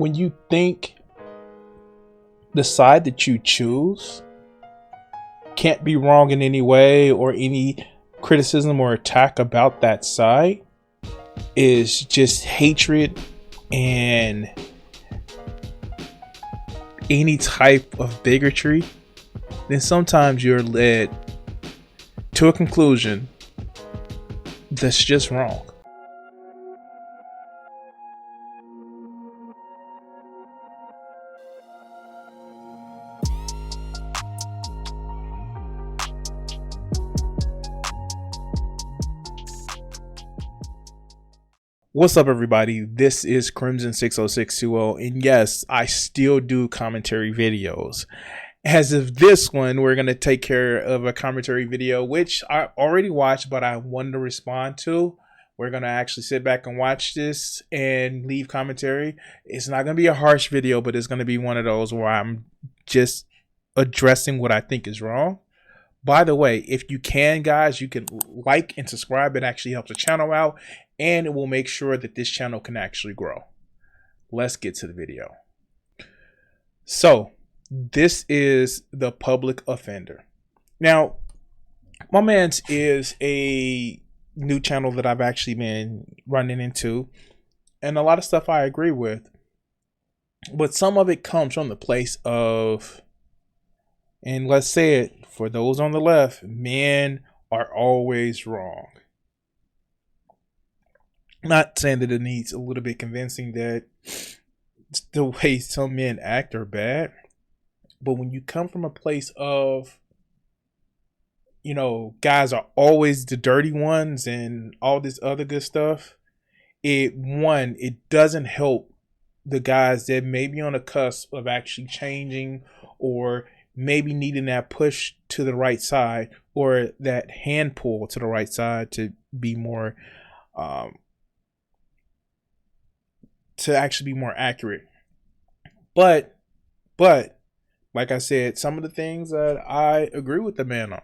when you think the side that you choose can't be wrong in any way, or any criticism or attack about that side is just hatred and any type of bigotry, then sometimes you're led to a conclusion that's just wrong. What's up, everybody? This is Crimson 60620, and yes, I still do commentary videos. As of this one, we're going to take care of a commentary video which I already watched, but I wanted to respond to. We're going to actually sit back and watch this and leave commentary. It's not going to be a harsh video, but it's going to be one of those where I'm just addressing what I think is wrong. By the way, if you can, guys, you can like and subscribe. It actually helps the channel out, and it will make sure that this channel can actually grow. Let's get to the video. So, this is the public offender. Now, my man's is a new channel that I've actually been running into, and a lot of stuff I agree with, but some of it comes from the place of, and let's say it for those on the left, men are always wrong. Not saying that it needs a little bit convincing that the way some men act are bad, but when you come from a place of, you know, guys are always the dirty ones and all this other good stuff, it doesn't help the guys that may be on the cusp of actually changing, or maybe needing that push to the right side, or that hand pull to the right side to be more to actually be more accurate. But like I said, some of the things that I agree with the man on.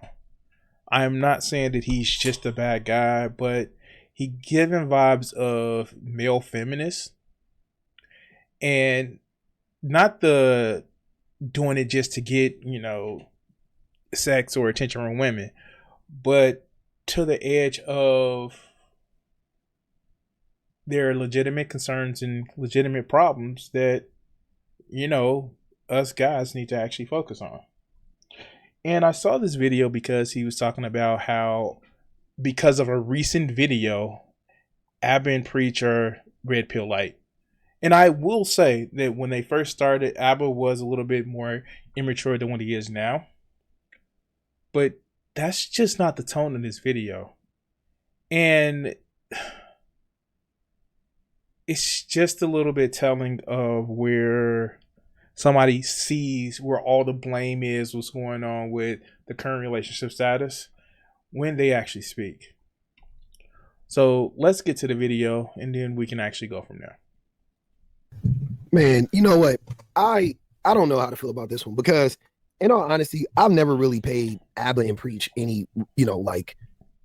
I'm not saying that he's just a bad guy, but he giving vibes of male feminists, and not the doing it just to get, you know, sex or attention from women, but to the edge of there are legitimate concerns and legitimate problems that, you know, us guys need to actually focus on. And I saw this video because he was talking about how, because of a recent video, AbaNPreach are red pill light. And I will say that when they first started, Abba was a little bit more immature than what he is now. But that's just not the tone in this video. And it's just a little bit telling of where somebody sees where all the blame is, what's going on with the current relationship status, when they actually speak. So let's get to the video, and then we can actually go from there. Man, you know what? I don't know how to feel about this one, because in all honesty, I've never really paid AbaNPreach any, you know, like,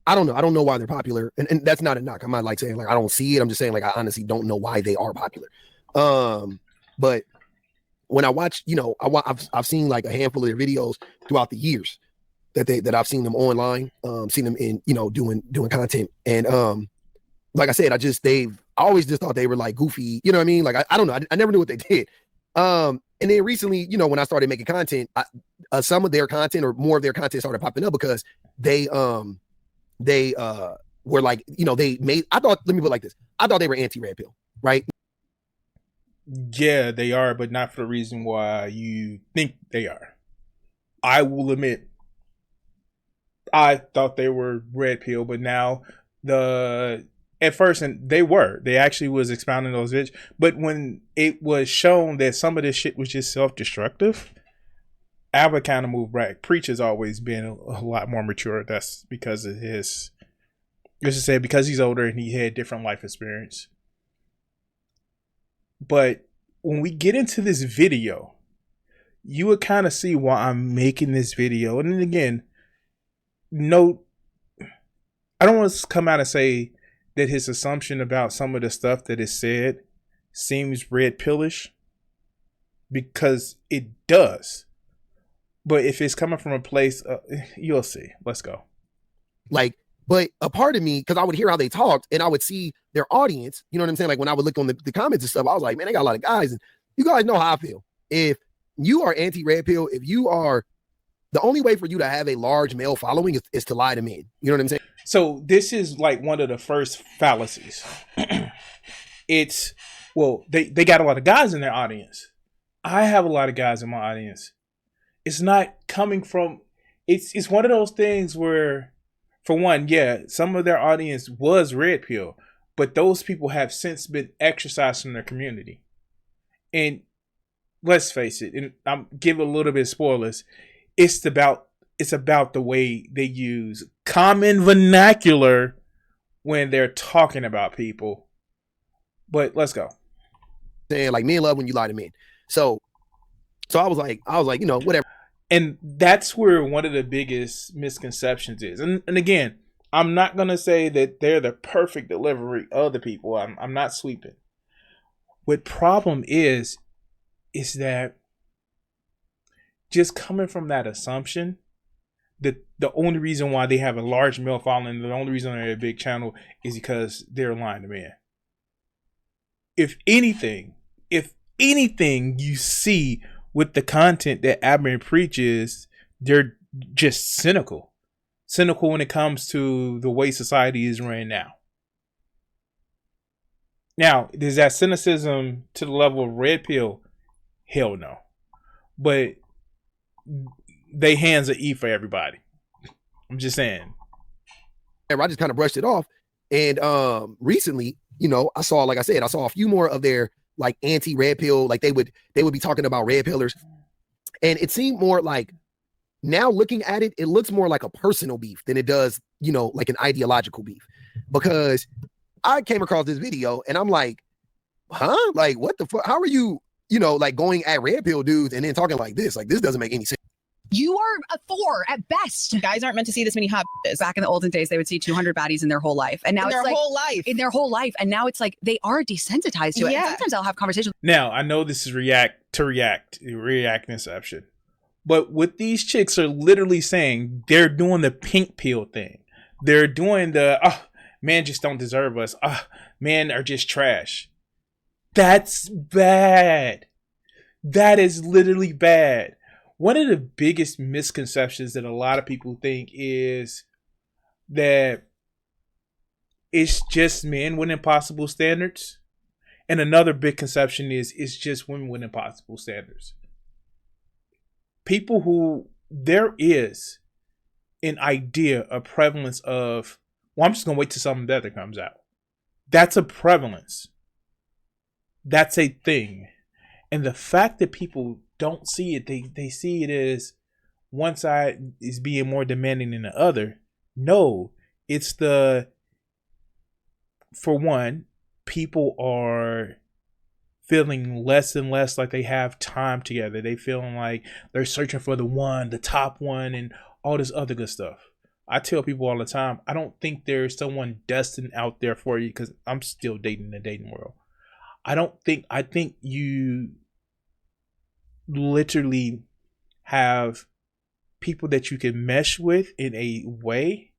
I don't know why they're popular. And that's not a knock. I'm not like saying like I don't see it. I'm just saying like I honestly don't know why they are popular. But when I watch, you know, I've seen like a handful of their videos throughout the years that I've seen them online, seen them in, you know, doing content. And like I said, I always just thought they were like goofy, you know what I mean? Like I don't know. I never knew what they did. And then recently, you know, when I started making content, some of their content or more of their content started popping up because they were like, you know, let me put it like this. I thought they were anti-red pill, right? Yeah, they are, but not for the reason why you think they are. I will admit, I thought they were red pill, but now at first, and they actually was expounding those bitch. But when it was shown that some of this shit was just self-destructive, Abba kind of moved back. Preach has always been a lot more mature. That's because of his, let's just say, because he's older and he had different life experience. But when we get into this video, you would kind of see why I'm making this video. And then again, no, I don't want to come out and say that his assumption about some of the stuff that is said seems red pillish. because it does. But if it's coming from a place, you'll see. Let's go. Like, but a part of me, because I would hear how they talked and I would see their audience, you know what I'm saying? Like when I would look on the comments and stuff, I was like, man, they got a lot of guys. And you guys know how I feel. If you are anti-red pill, if you are, the only way for you to have a large male following is to lie to men. You know what I'm saying? So this is like one of the first fallacies. It's, well, they got a lot of guys in their audience. I have a lot of guys in my audience. It's not coming from, it's one of those things where, for one, yeah, some of their audience was red pill, but those people have since been exercised from their community. And let's face it, and I'm give a little bit of spoilers. It's about the way they use common vernacular when they're talking about people. But let's go. Saying like men love when you lie to men. So I was like, you know, whatever. And that's where one of the biggest misconceptions is. And again, I'm not going to say that they're the perfect delivery of the people. I'm not sweeping. What problem is that just coming from that assumption that the only reason why they have a large male following, the only reason they're a big channel is because they're lying to men. If anything you see with the content that AbaNPreach is, they're just cynical when it comes to the way society is ran now. Now, is that cynicism to the level of red pill? Hell no. But they hands are E for everybody. I'm just saying. I just kind of brushed it off. And recently, you know, I saw, like I said, I saw a few more of their like anti-red pill, like they would be talking about red pillers. And it seemed more like, now looking at it, it looks more like a personal beef than it does, you know, like an ideological beef. Because I came across this video and I'm like, huh? Like, what the fuck? How are you, you know, like going at red pill dudes and then talking like this? Like, this doesn't make any sense. You are a 4 at best. Guys aren't meant to see this many hot bitches. Back in the olden days, they would see 200 baddies in their whole life. And now it's like in their whole life. And now it's like they are desensitized to it. And sometimes I'll have conversations. Now, I know this is react inception. But what these chicks are literally saying, they're doing the pink pill thing. They're doing the, men just don't deserve us. Men are just trash. That's bad. That is literally bad. One of the biggest misconceptions that a lot of people think is that it's just men with impossible standards. And another big conception is it's just women with impossible standards. People who, there is an idea, a prevalence of, well, I'm just going to wait till something better comes out. That's a prevalence. That's a thing. And the fact that people don't see it, they see it as one side is being more demanding than the other. No, it's the, for one, people are feeling less and less like they have time together. They feeling like they're searching for the one, the top one, and all this other good stuff. I tell people all the time, I don't think there's someone destined out there for you, because I'm still dating the dating world. I think you literally have people that you can mesh with in a way,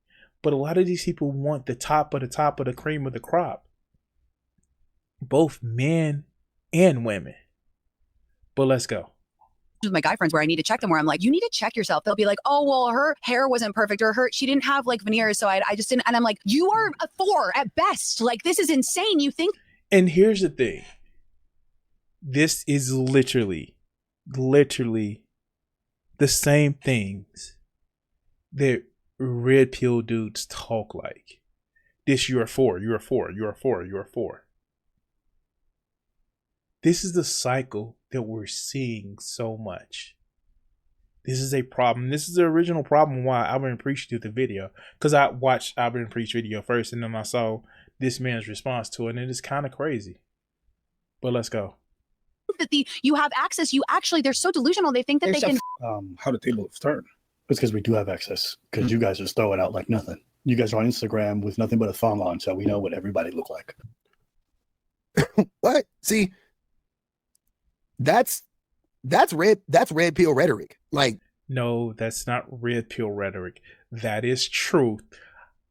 but a lot of these people want the top of the cream of the crop, both men and women. But let's go. With my guy friends where I need to check them, where I'm like, you need to check yourself. They'll be like, oh, well, her hair wasn't perfect, or she didn't have like veneers, so I just didn't. And I'm like, you are a 4 at best. Like, this is insane. You think? And here's the thing. This is literally the same things that red pill dudes talk like. This, you're a 4, you're a 4, you're a 4, you're a 4. This is the cycle that we're seeing so much. This is a problem. This is the original problem why AbaNPreach did the video. Because I watched AbaNPreach video first, and then I saw this man's response to it, and it is kind of crazy. But let's go. That you have access. You actually, they're so delusional. They think that they can. How the tables turn. It's because we do have access. Because you guys just throw it out like nothing. You guys are on Instagram with nothing but a thumb on, so we know what everybody look like. What? See, that's That's red pill rhetoric. Like, no, that's not red pill rhetoric. That is truth.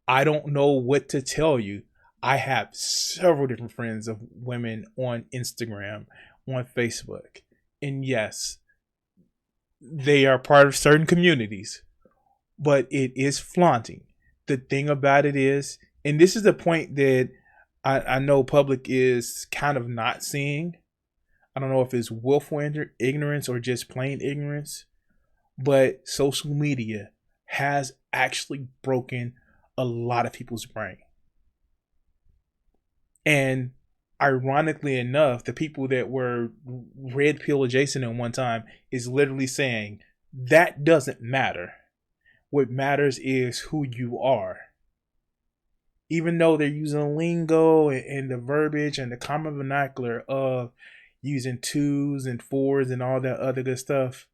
I don't know what to tell you. I have several different friends of women on Instagram, on Facebook. And yes, they are part of certain communities, but it is flaunting. The thing about it is, and this is the point that I know public is kind of not seeing. I don't know if it's willful ignorance or just plain ignorance, but social media has actually broken a lot of people's brain. And ironically enough, the people that were red pill adjacent at one time is literally saying that doesn't matter. What matters is who you are. Even though they're using lingo and the verbiage and the common vernacular of using 2s and 4s and all that other good stuff,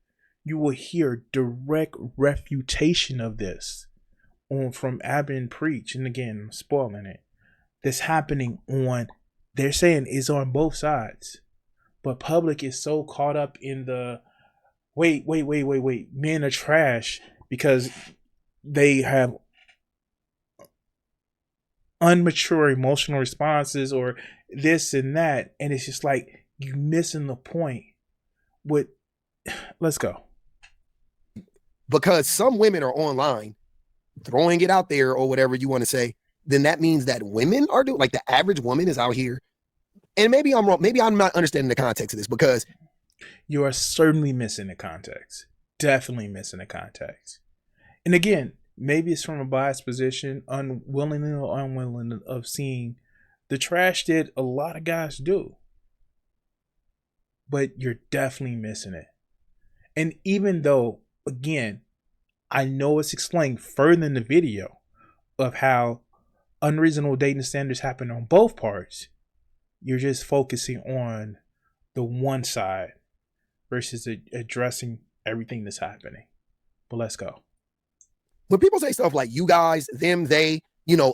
you will hear direct refutation of this from AbaNPreach. And again, I'm spoiling it. That's happening on, they're saying is on both sides. But public is so caught up in the wait, men are trash because they have unmature emotional responses or this and that. And it's just like, you missing the point. Let's go. Because some women are online throwing it out there or whatever you want to say, then that means that women are doing, like, the average woman is out here. And maybe I'm wrong. Maybe I'm not understanding the context of this, because you are certainly missing the context. Definitely missing the context. And again, maybe it's from a biased position, unwilling or unwilling of seeing the trash that a lot of guys do. But you're definitely missing it. And even though, again, I know it's explained further in the video of how unreasonable dating standards happen on both parts, you're just focusing on the one side versus addressing everything that's happening. But let's go. When people say stuff like you guys, them, they,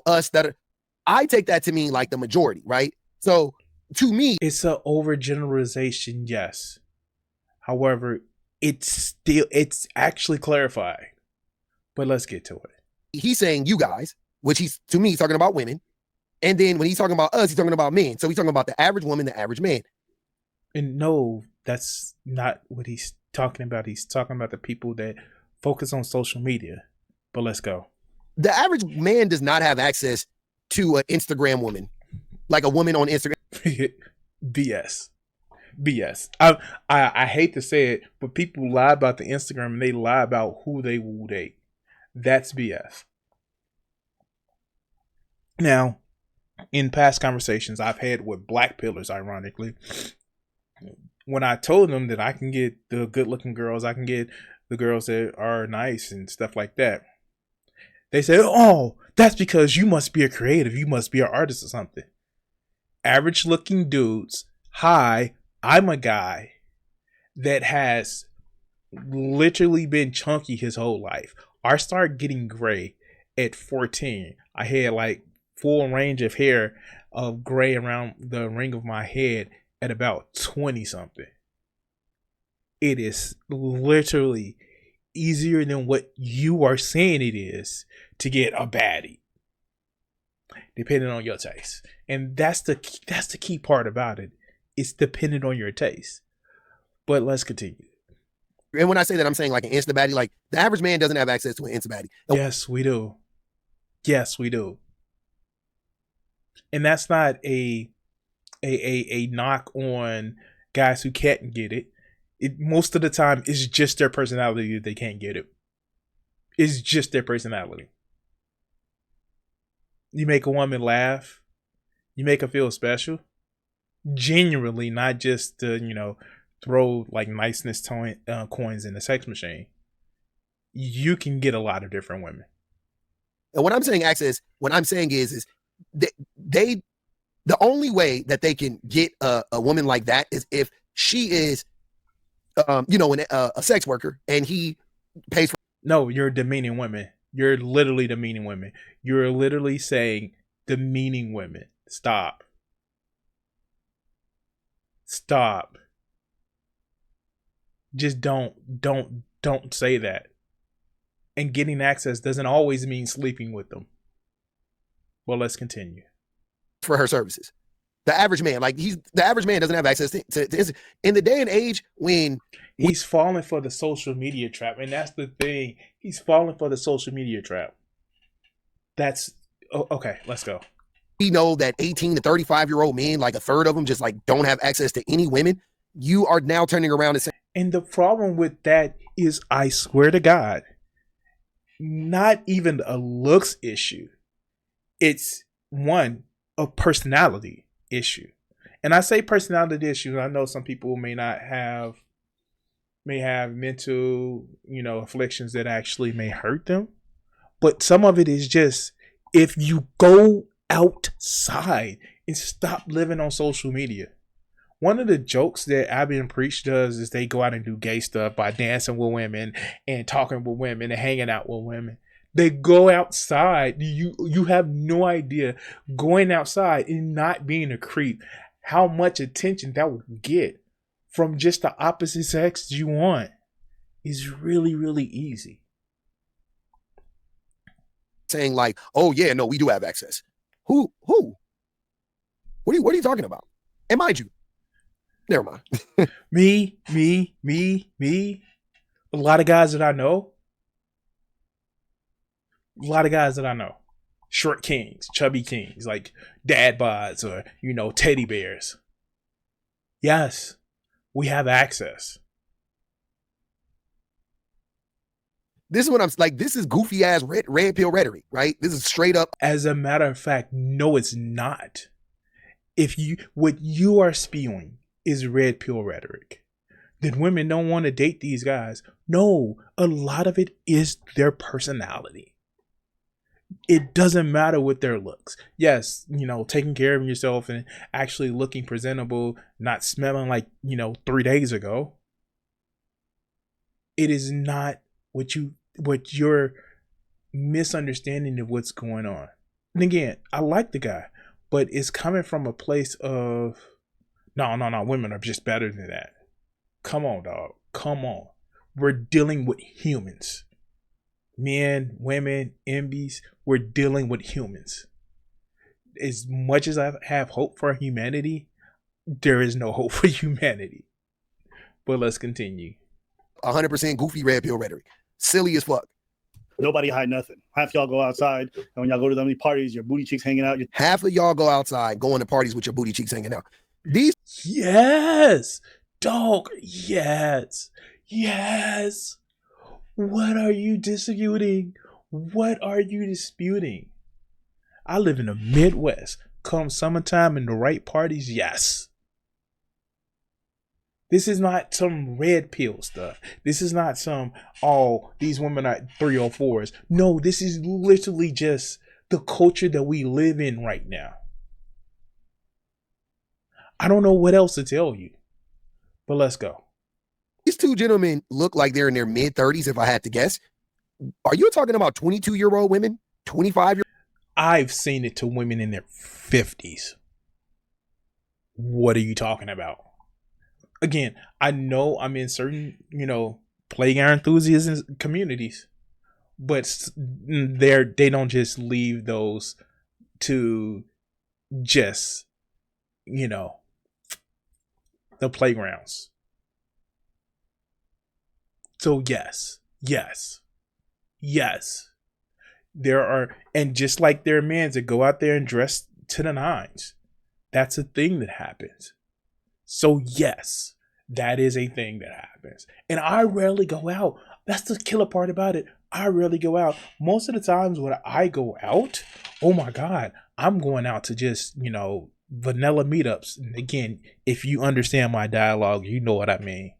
us, that, I take that to mean like the majority, right? So to me, it's an overgeneralization, yes. However, it's actually clarified. But let's get to it. He's saying you guys, which he's talking about women. And then when he's talking about us, he's talking about men. So he's talking about the average woman, the average man. And no, that's not what he's talking about. He's talking about the people that focus on social media. But let's go. The average man does not have access to an Instagram woman, like a woman on Instagram. BS. I hate to say it, but people lie about the Instagram and they lie about who they will date. That's BS. Now, in past conversations I've had with black pillars, ironically, when I told them that I can get the good looking girls, I can get the girls that are nice and stuff like that, they said, oh, that's because you must be a creative. You must be an artist or something. Average looking dudes. Hi, I'm a guy that has literally been chunky his whole life. I started getting gray at 14. I had like full range of hair of gray around the ring of my head at about 20 something. It is literally easier than what you are saying it is to get a baddie, depending on your taste. And that's the key part about it. It's dependent on your taste. But let's continue. And when I say that, I'm saying like an instant baddie, like the average man doesn't have access to an instant baddie. Yes, we do. Yes, we do. And that's not a knock on guys who can't get it. Most of the time, it's just their personality that they can't get it. It's just their personality. You make a woman laugh. You make her feel special. Genuinely, not just to, throw like niceness coins in the sex machine. You can get a lot of different women. And what I'm saying access, what I'm saying is they the only way that they can get a woman like that is if she is, a sex worker and he pays for. No, you're demeaning women. You're literally demeaning women. You're literally saying demeaning women. Stop. Just don't say that. And getting access doesn't always mean sleeping with them. Well, let's continue. For her services. The average man, like the average man doesn't have access to his, in the day and age when he's falling for the social media trap. And that's the thing. He's falling for the social media trap. That's okay. Let's go. We know that 18 to 35-year-old men, like a third of them just like don't have access to any women. You are now turning around and saying. And the problem with that is, I swear to God, not even a looks issue. It's one, a personality issue. And I say personality issue, I know some people may have mental, afflictions that actually may hurt them. But some of it is just, if you go outside and stop living on social media. One of the jokes that AbaNPreach does is they go out and do gay stuff by dancing with women and talking with women and hanging out with women. They go outside. You have no idea, going outside and not being a creep, how much attention that would get from just the opposite sex you want. Is really, really easy. Saying like, oh yeah, no, we do have access. Who? What are you talking about? And mind you, never mind. Me. A lot of guys that I know. Short kings, chubby kings, like dad bods or, teddy bears. Yes, we have access. This is what I'm like. This is goofy ass red pill rhetoric, right? This is straight up. As a matter of fact, no, it's not. What you are spewing is red pill rhetoric, then women don't want to date these guys. No, a lot of it is their personality. It doesn't matter with their looks. Yes, taking care of yourself and actually looking presentable, not smelling like, 3 days ago. It is not what your misunderstanding of what's going on. And again, I like the guy, but it's coming from a place of, no, women are just better than that. Come on, dog. Come on. We're dealing with humans. Men, women, MBs, we're dealing with humans. As much as I have hope for humanity, there is no hope for humanity. But let's continue. 100% goofy red pill rhetoric. Silly as fuck. Nobody hide nothing. Half y'all go outside, and when y'all go to them parties, your booty cheeks hanging out. Half of y'all go outside going to parties with your booty cheeks hanging out. Yes, dog. Yes. What are you disputing? I live in the Midwest. Come summertime in the right parties, yes. This is not some red pill stuff. This is not some, these women are 304s. No, this is literally just the culture that we live in right now. I don't know what else to tell you, but let's go. These two gentlemen look like they're in their mid-30s, if I had to guess. Are you talking about 22-year-old women? 25-year-old? I've seen it to women in their 50s. What are you talking about? Again, I know I'm in certain, playground enthusiast communities, but they don't just leave those to just, the playgrounds. So yes. There are, and just like there are men that go out there and dress to the nines, that's a thing that happens. So yes, that is a thing that happens. And I rarely go out. That's the killer part about it. I rarely go out. Most of the times when I go out, oh my God, I'm going out to just, vanilla meetups. And again, if you understand my dialogue, you know what I mean.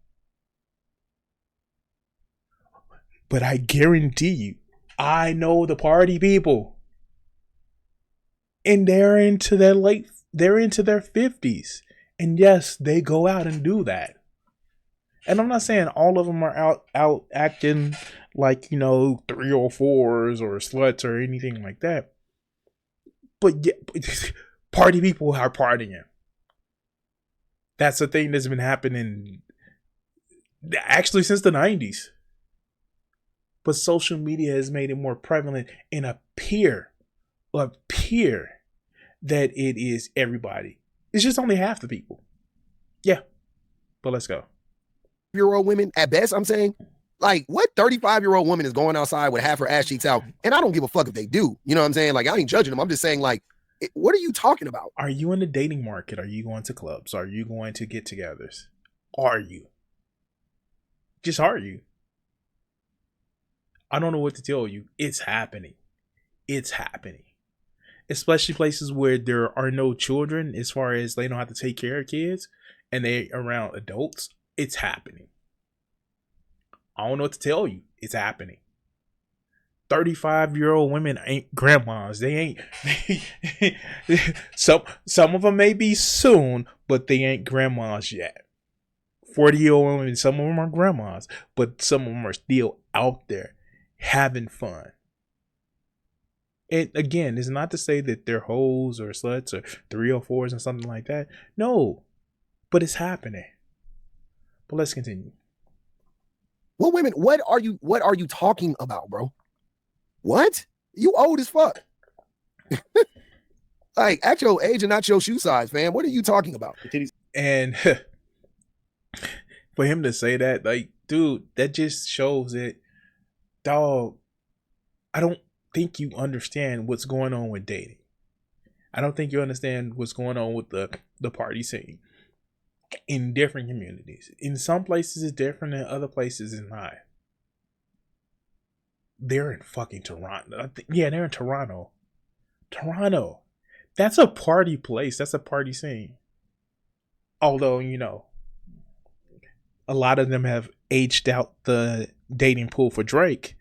But I guarantee you, I know the party people. And they're into their 50s. And yes, they go out and do that. And I'm not saying all of them are out acting like, 304s or sluts or anything like that. But yeah, party people are partying. That's a thing that's been happening Actually, since the 90s. But social media has made it more prevalent and appear that it is everybody. It's just only half the people. Yeah. But let's go. Year-old women at best, I'm saying. Like, what 35-year-old woman is going outside with half her ass cheeks out? And I don't give a fuck if they do. You know what I'm saying? Like, I ain't judging them. I'm just saying, like, what are you talking about? Are you in the dating market? Are you going to clubs? Are you going to get-togethers? Are you? Just are you? I don't know what to tell you. It's happening. It's happening. Especially places where there are no children, as far as they don't have to take care of kids and they around adults. It's happening. I don't know what to tell you. It's happening. 35-year-old women ain't grandmas. They ain't. Some of them may be soon, but they ain't grandmas yet. 40-year-old women, some of them are grandmas, but some of them are still out there having fun. And again, it's not to say that they're hoes or sluts or 304s and something like that. No, but it's happening. But let's continue. Well, women, what are you talking about, bro? What? You old as fuck. Like, at your age and not your shoe size, fam. What are you talking about? And for him to say that, like, dude, that just shows that, dog, I don't think you understand what's going on with dating. I don't think you understand what's going on with the party scene in different communities. In some places it's different, in other places it's not. They're in fucking Toronto. Yeah, they're in Toronto. Toronto. That's a party place. That's a party scene. Although, you know, a lot of them have aged out the dating pool for Drake.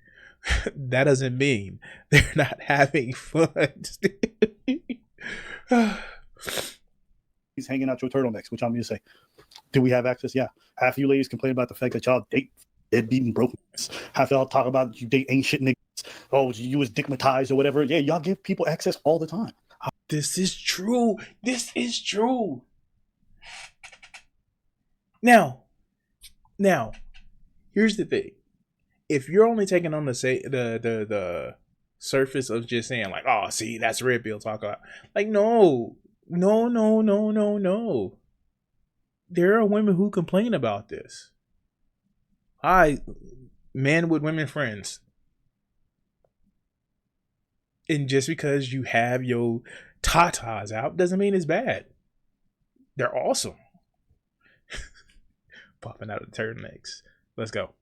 That doesn't mean they're not having fun. He's hanging out your turtlenecks, which I'm going to say. Do we have access? Yeah. Half of you ladies complain about the fact that y'all date deadbeat and broken. Half y'all talk about you date ain't shit niggas. Oh, you was digmatized or whatever. Yeah, y'all give people access all the time. This is true. This is true. Now, here's the thing. If you're only taking on the surface of just saying like, oh, see, that's red pill talk. Like, no. There are women who complain about this. Men with women friends. And just because you have your tatas out doesn't mean it's bad. They're awesome. Popping out of the turtlenecks. Let's go.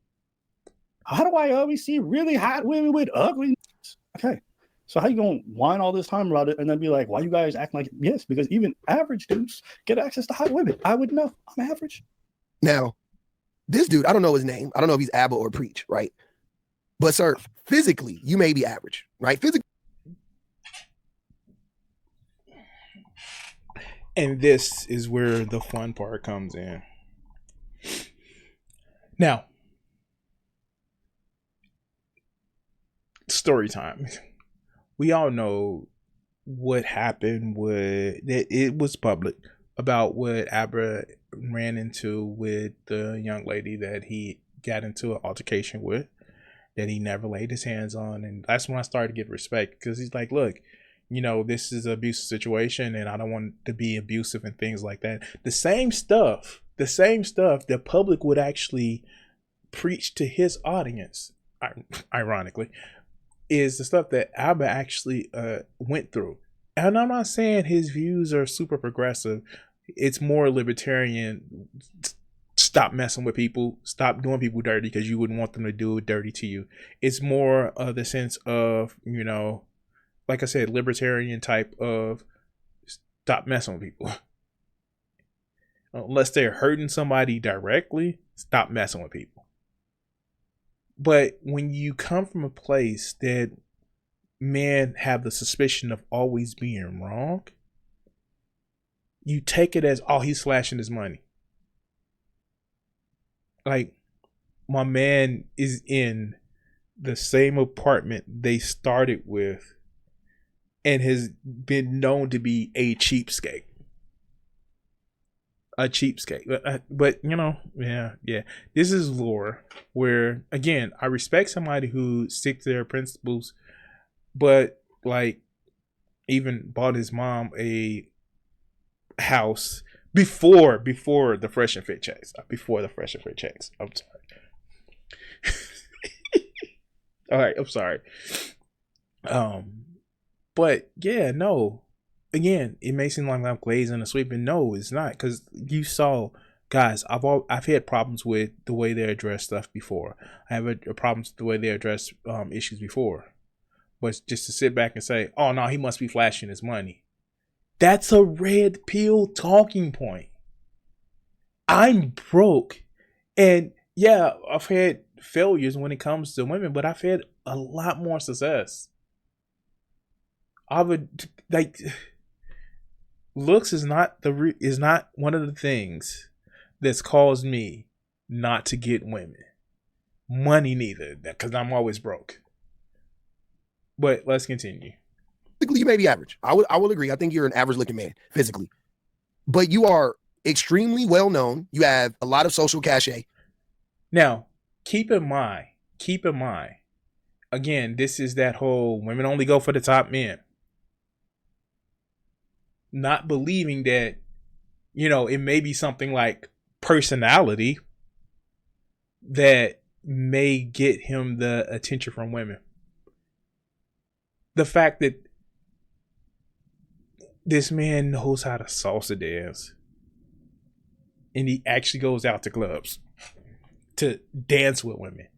How do I always see really hot women with ugly? Okay. So how you gonna whine all this time about it and then be like, why you guys act like yes? Because even average dudes get access to hot women. I would know. I'm average. Now, this dude, I don't know his name. I don't know if he's Abba or Preach, right? But sir, physically, you may be average, right? Physically. And this is where the fun part comes in. Now, story time. We all know what happened with it was public about what Abra ran into with the young lady that he got into an altercation with, that he never laid his hands on. And that's when I started to get respect, because he's like, look, you know, this is an abusive situation and I don't want to be abusive and things like that. The same stuff the public would actually preach to his audience, ironically, is the stuff that Abba actually went through. And I'm not saying his views are super progressive. It's more libertarian. Stop messing with people. Stop doing people dirty because you wouldn't want them to do it dirty to you. It's more of the sense of, you know, like I said, libertarian type of stop messing with people. Unless they're hurting somebody directly, stop messing with people. But when you come from a place that men have the suspicion of always being wrong, you take it as, oh, he's slashing his money. Like, my man is in the same apartment they started with and has been known to be a cheapskate. a cheapskate. But you know, yeah. This is lore where, again, I respect somebody who sticks to their principles, but like even bought his mom a house before the fresh and fit checks. Before the fresh and fit checks. I'm sorry. All right, I'm sorry. But yeah, no. Again, it may seem like I'm glazing and sweeping. No, it's not, because you saw, guys. I've had problems with the way they address stuff before. I have problems with the way they address issues before. But just to sit back and say, "Oh no, he must be flashing his money," that's a red pill talking point. I'm broke, and yeah, I've had failures when it comes to women, but I've had a lot more success. I would like. Looks is not one of the things that's caused me not to get women. Money neither, because I'm always broke. But let's continue. Physically, you may be average. I will agree. I think you're an average looking man physically, but you are extremely well known. You have a lot of social cachet. Now, keep in mind. Again, this is that whole women only go for the top men. Not believing that, you know, it may be something like personality that may get him the attention from women. The fact that this man knows how to salsa dance, and he actually goes out to clubs to dance with women,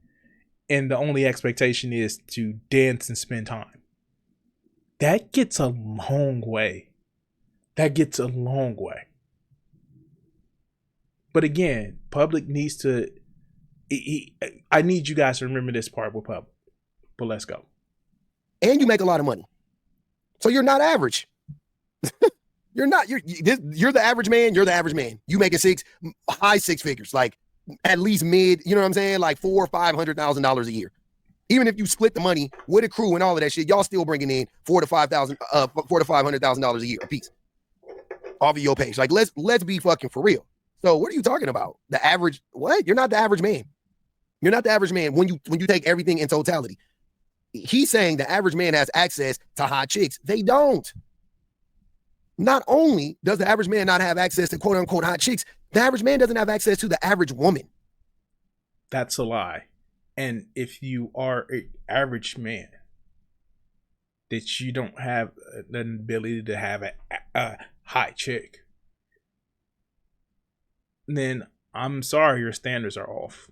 and the only expectation is to dance and spend time. That gets a long way. But again, public needs to. I need you guys to remember this part with public. But let's go. And you make a lot of money, so you're not average. You're not. You're the average man. You're the average man. You make high six figures, like at least mid. You know what I'm saying? Like $400,000 or $500,000 a year. Even if you split the money with a crew and all of that shit, y'all still bringing in $400,000 to $500,000 a year a piece off of your page. Like let's be fucking for real. So what are you talking about? The average? What? You're not the average man. You're not the average man when you take everything in totality. He's saying the average man has access to hot chicks. They don't. Not only does the average man not have access to quote unquote hot chicks, the average man doesn't have access to the average woman. That's a lie. And if you are an average man, that you don't have the ability to have a hot chick, then I'm sorry, your standards are off.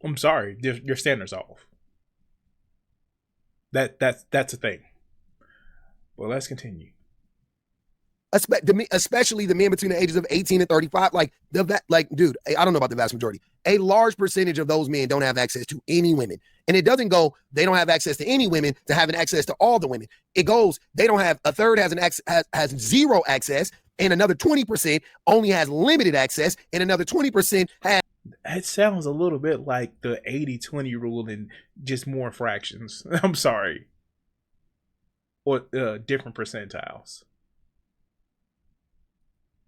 I'm sorry, your standards are off. That's a thing. Well, let's continue. Especially the men between the ages of 18 and 35. Dude, I don't know about the vast majority. A large percentage of those men don't have access to any women. And it doesn't go, they don't have access to any women to having access to all the women. It goes, they don't have, a third has zero access, and another 20% only has limited access, and another 20% has. It sounds a little bit like the 80-20 rule in just more fractions. I'm sorry. Or different percentiles.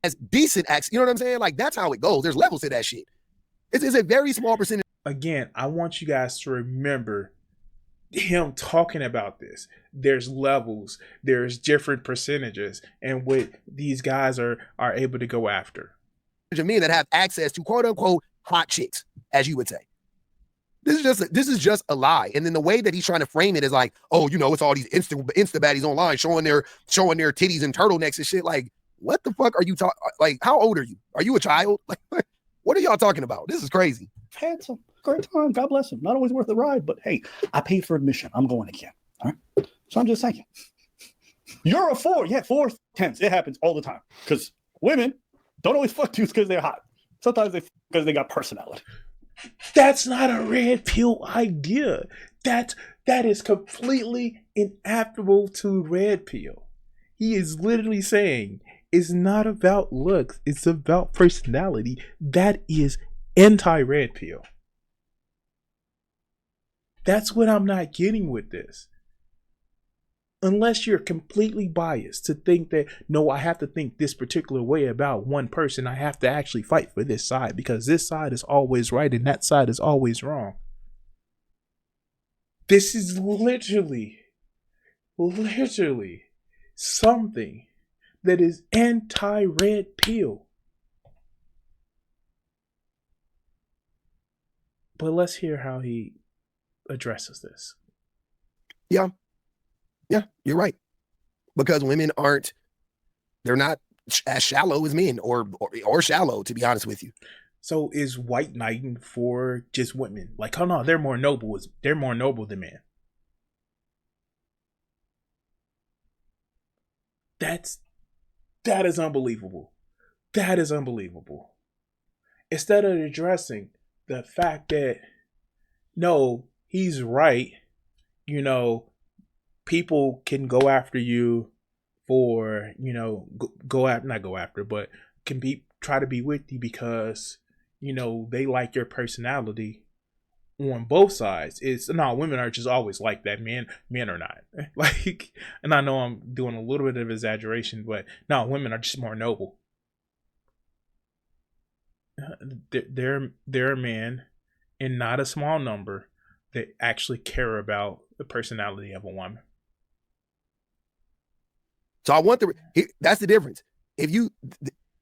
As decent access. You know what I'm saying? Like, that's how it goes. There's levels to that shit. It's a very small percentage. Again, I want you guys to remember him talking about this. There's levels. There's different percentages. And what these guys are able to go after. Men that have access to quote unquote hot chicks, as you would say. This is just a lie. And then the way that he's trying to frame it is like, oh, you know, it's all these Insta baddies online showing their titties and turtlenecks and shit. Like, what the fuck are you talking? Like, how old are you? Are you a child? Like, what are y'all talking about? This is crazy. Had some great time. God bless him. Not always worth the ride, but hey, I paid for admission. I'm going again. All right. So I'm just saying, you're a 4. Yeah, 4 10s. It happens all the time because women don't always fuck dudes because they're hot. Sometimes they because they got personality. That's not a red pill idea. That is completely inapplicable to red pill. He is literally saying it's not about looks, it's about personality. That is anti-red pill. That's what I'm not getting with this. unless you're completely biased to think that, no, I have to think this particular way about one person. I have to actually fight for this side because this side is always right and that side is always wrong. This is literally something that is anti-red pill. But let's hear how he addresses this. Yeah, you're right. Because women they're not as shallow as men or shallow, to be honest with you. So is white knighting for just women? Like, oh no, they're more noble than men. That is unbelievable. That is unbelievable. Instead of addressing the fact that, no, he's right, people can go after you for, but can try to be with you because, they like your personality on both sides. It's no, women are just always like that. Men are not. Like, and I know I'm doing a little bit of exaggeration, but no, women are just more noble. There are men, and not a small number, that actually care about the personality of a woman. So that's the difference. If you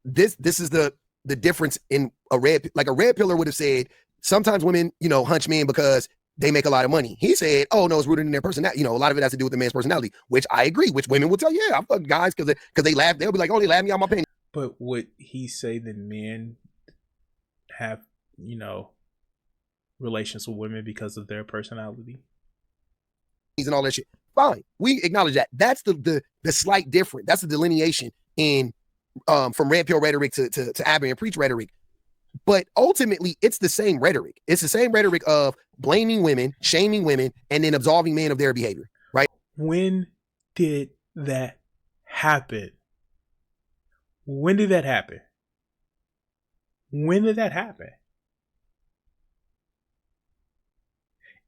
this is the difference in a red pillar would have said sometimes women, hunch men because they make a lot of money. He said, oh no, it's rooted in their personality. A lot of it has to do with the man's personality, which I agree, which women will tell you, yeah, I fuck guys because they laugh. They'll be like, oh, they laugh me out my penny. But would he say that men have, relations with women because of their personality? And all that shit. Fine. We acknowledge that. That's the slight difference. That's the delineation in from red pill rhetoric to AbaNPreach rhetoric. But ultimately, it's the same rhetoric. It's the same rhetoric of blaming women, shaming women, and then absolving men of their behavior, right? When did that happen? When did that happen? When did that happen?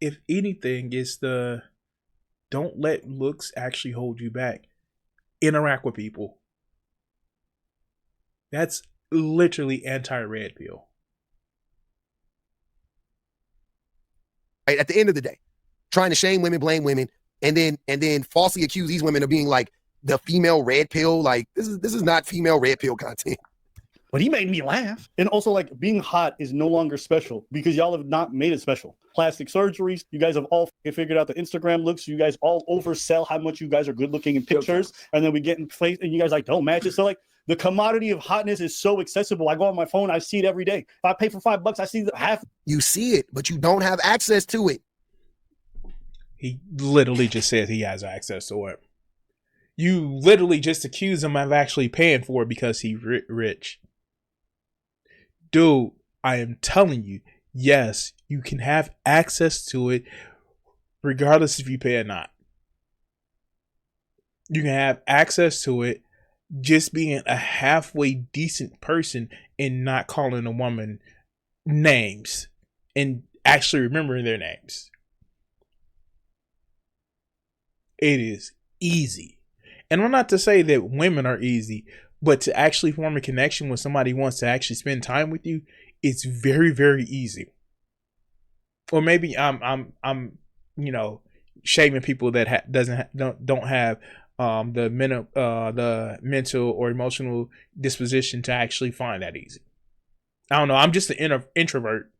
If anything, it's the don't let looks actually hold you back. Interact with people. That's literally anti-red pill. Right, at the end of the day, trying to shame women, blame women, and then falsely accuse these women of being like the female red pill. Like this is not female red pill content. But he made me laugh. And also, like, being hot is no longer special because y'all have not made it special. Plastic surgeries, you guys have all figured out the Instagram looks. You guys all oversell how much you guys are good looking in pictures. And then we get in place and you guys like, don't match it. So, like, the commodity of hotness is so accessible. I go on my phone, I see it every day. If I pay for $5, I see half. You see it, but you don't have access to it. He literally just said he has access to it. You literally just accuse him of actually paying for it because he's rich. Dude, I am telling you, yes, you can have access to it regardless if you pay or not. You can have access to it just being a halfway decent person and not calling a woman names and actually remembering their names. It is easy. And I'm not to say that women are easy, but to actually form a connection with somebody who wants to actually spend time with you, it's very, very easy. Or maybe I'm shaming people that don't have the mental or emotional disposition to actually find that easy. I don't know. I'm just an introvert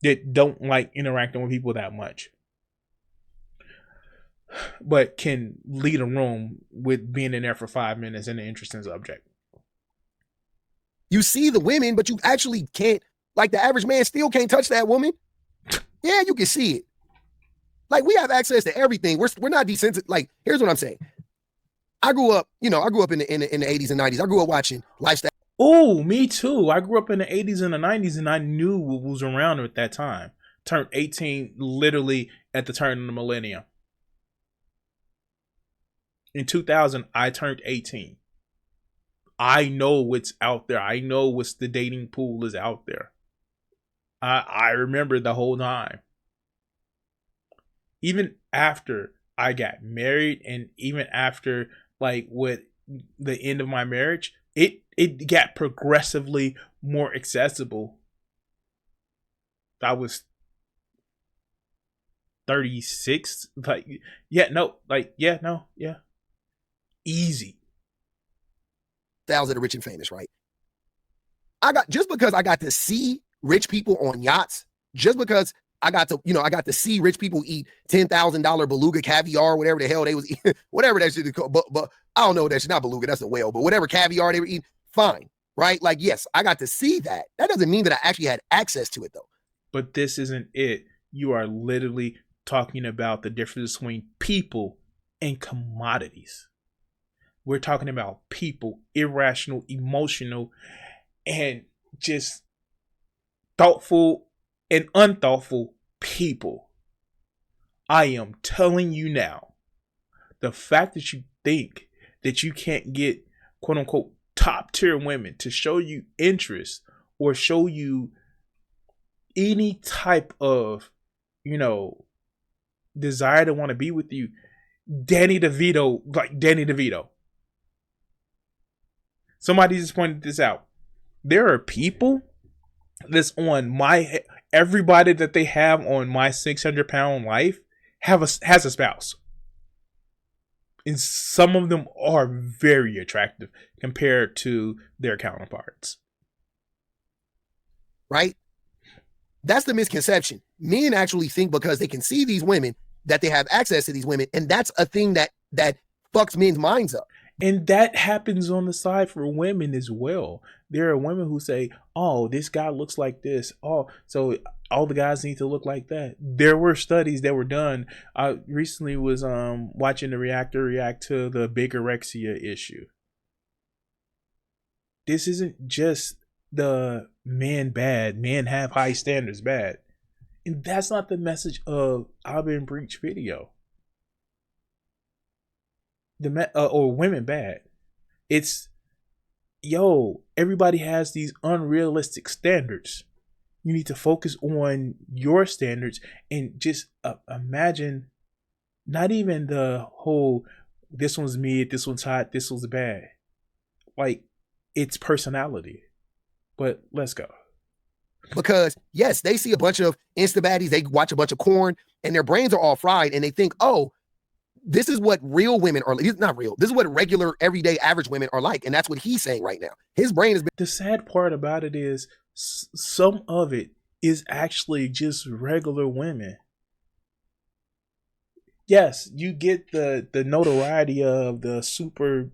that don't like interacting with people that much, but can lead a room with being in there for 5 minutes and an interesting subject. You see the women, but you actually can't, like the average man still can't touch that woman. Yeah, you can see it. Like we have access to everything. We're not desensitized. Like, here's what I'm saying. I grew up in the 80s and 90s. I grew up watching lifestyle. Oh, me too. I grew up in the 80s and the 90s and I knew what was around at that time. Turned 18 literally at the turn of the millennium. In 2000, I turned 18. I know what's out there. I know what's the dating pool is out there. I remember the whole time. Even after I got married, and even after like with the end of my marriage, it got progressively more accessible. I was 36, like easy. Thousands of rich and famous, right? Just because I got to see rich people on yachts, just because I got to see rich people eat $10,000 beluga caviar, whatever the hell they was eating, whatever that shit is called. But I don't know, that's not beluga, that's a whale, but whatever caviar they were eating, fine, right? Like, yes, I got to see that. That doesn't mean that I actually had access to it, though. But this isn't it. You are literally talking about the difference between people and commodities. We're talking about people, irrational, emotional, and just thoughtful and unthoughtful people. I am telling you now, the fact that you think that you can't get quote unquote top tier women to show you interest or show you any type of, desire to want to be with you, Danny DeVito. Somebody just pointed this out. There are people that's on everybody that they have on My 600-Pound Life has a spouse. And some of them are very attractive compared to their counterparts. Right? That's the misconception. Men actually think because they can see these women that they have access to these women, and that's a thing that fucks men's minds up. And that happens on the side for women as well. There are women who say, oh, this guy looks like this. Oh, so all the guys need to look like that. There were studies that were done. I recently was watching the Reactor react to the bigorexia issue. This isn't just the men bad, men have high standards bad. And that's not the message of AbaNPreach video. Or women bad. It's, everybody has these unrealistic standards. You need to focus on your standards and just imagine not even the whole, this one's mid, this one's hot, this one's bad. Like, it's personality. But let's go. Because, yes, they see a bunch of Insta baddies, they watch a bunch of corn, and their brains are all fried, and they think, oh, this is what real women are. He's not real. This is what regular, everyday, average women are like. And that's what he's saying right now. His brain has been. The sad part about it is some of it is actually just regular women. Yes, you get the notoriety of the super,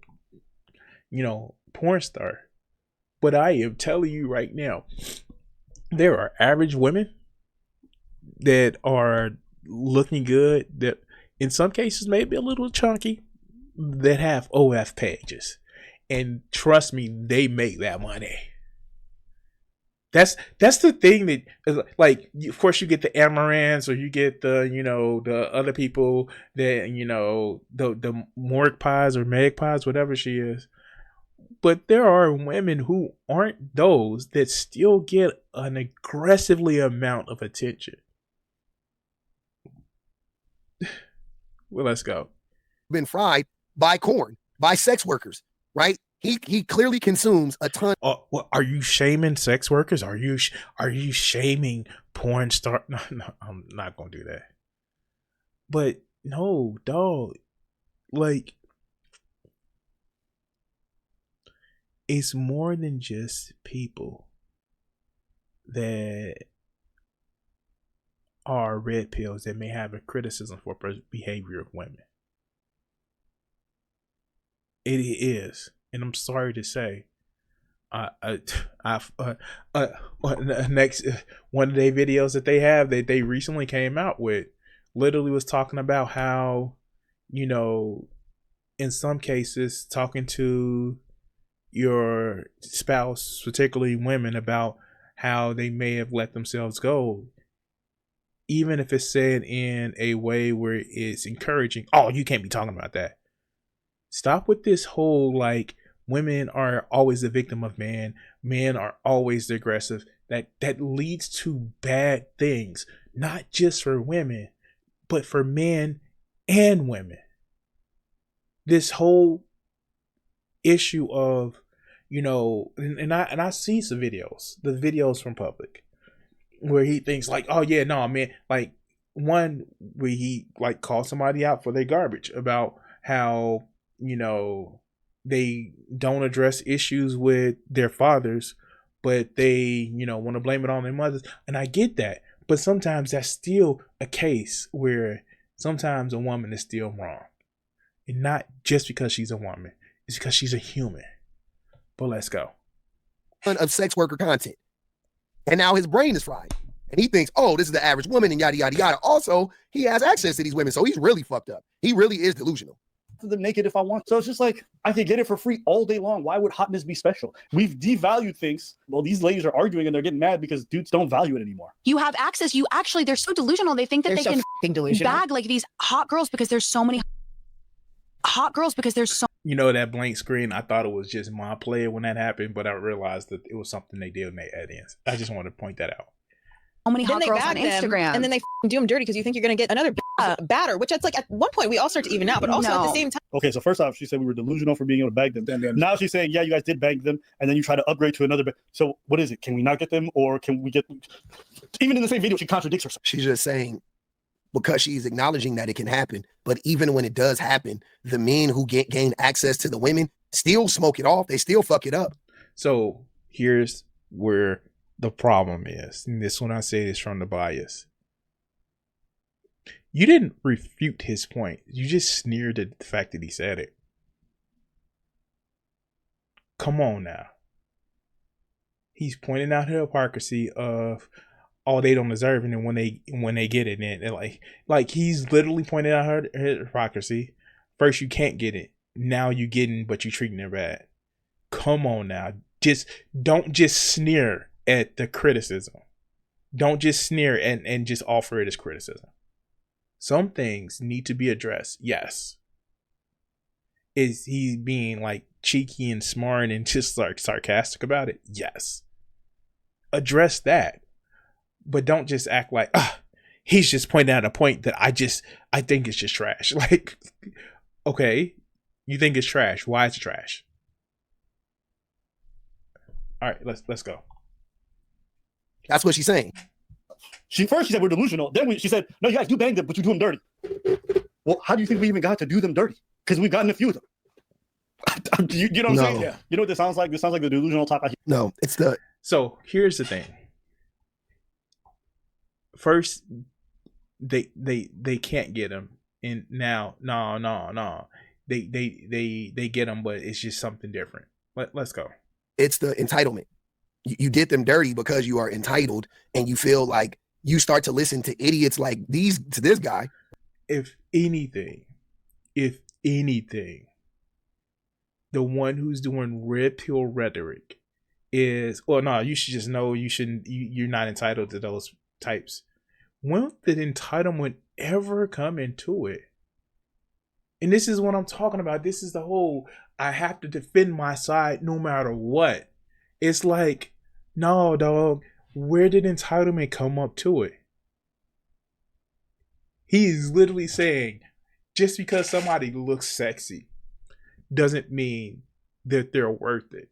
porn star. But I am telling you right now, there are average women that are looking good, that in some cases maybe a little chunky, that have OF pages. And trust me, they make that money. That's the thing that, like, of course you get the Amarants, or you get the, the other people that, the Morg Pies or Meg Pies, whatever she is. But there are women who aren't those that still get an aggressively amount of attention. Well, let's go. Been fried by corn, by sex workers, right? He clearly consumes a ton. Well, are you shaming sex workers? Are you shaming porn star? No, I'm not gonna do that. But no, dog. Like, it's more than just people that are red pills that may have a criticism for behavior of women. It is, and I'm sorry to say, next one of their videos that they have that they recently came out with literally was talking about how, in some cases, talking to your spouse, particularly women, about how they may have let themselves go, even if it's said in a way where it's encouraging. Oh, you can't be talking about that. Stop with this whole, like, women are always the victim of men are always the aggressive. That leads to bad things, not just for women, but for men and women. This whole issue of, you know, and I see some videos, the videos from Public, where he thinks like, oh yeah, no, man, like one where he like called somebody out for their garbage about how, you know, they don't address issues with their fathers, but they, you know, want to blame it on their mothers. And I get that. But sometimes that's still a case where sometimes a woman is still wrong. And not just because she's a woman. It's because she's a human. But let's go. Of sex worker content. And now his brain is fried. And he thinks, oh, this is the average woman and yada, yada, yada. Also, he has access to these women. So he's really fucked up. He really is delusional. Them naked if I want. So it's just like, I could get it for free all day long. Why would hotness be special? We've devalued things. Well, these ladies are arguing and they're getting mad because dudes don't value it anymore. You have access. You actually, they're so delusional. They think that they can bag like these hot girls because there's so many hot girls because there's so. You know, that blank screen, I thought it was just my player when that happened, but I realized that it was something they did in their add-ins. I just wanted to point that out. So many hot girls on Instagram. And then they do them dirty because you think you're going to get another batter, which it's like at one point we all start to even out, but also at the same time. Okay, so first off, she said we were delusional for being able to bag them. Then now she's saying, yeah, you guys did bag them, and then you try to upgrade to another. So what is it? Can we not get them, or can we get? Even in the same video, she contradicts herself. She's just saying, because she's acknowledging that it can happen, but even when it does happen, the men who gain access to the women still smoke it off. They still fuck it up. So here's where the problem is, and this one I say this from the bias. You didn't refute his point. You just sneered at the fact that he said it. Come on now. He's pointing out the hypocrisy of, oh, they don't deserve it, and when they get it, and like he's literally pointing out her hypocrisy. First you can't get it, now you getting, but you treating her bad. Come on now. Don't just sneer at the criticism. Don't just sneer and just offer it as criticism. Some things need to be addressed. Yes. Is he being like cheeky and smart and just like sarcastic about it? Yes. Address that. But don't just act like, he's just pointing out a point that I think it's just trash. Like, okay, you think it's trash. Why is it trash? All right, let's go. That's what she's saying. She said we're delusional. Then she said, no, you guys do bang them, but you do them dirty. Well, how do you think we even got to do them dirty? Because we've gotten a few of them. you know what I'm saying? Yeah. You know what this sounds like? This sounds like the delusional type. No, it's the. So here's the thing. First, they can't get him, and now no. They get him, but it's just something different. Let's go. It's the entitlement. You did them dirty because you are entitled, and you feel like you start to listen to idiots like these to this guy. If anything, the one who's doing red pill rhetoric is, or no, you should just know you're not entitled to those types. When did entitlement ever come into it? And this is what I'm talking about. This is the whole, I have to defend my side no matter what. It's like, no, dog, where did entitlement come up to it? He's literally saying, just because somebody looks sexy doesn't mean that they're worth it.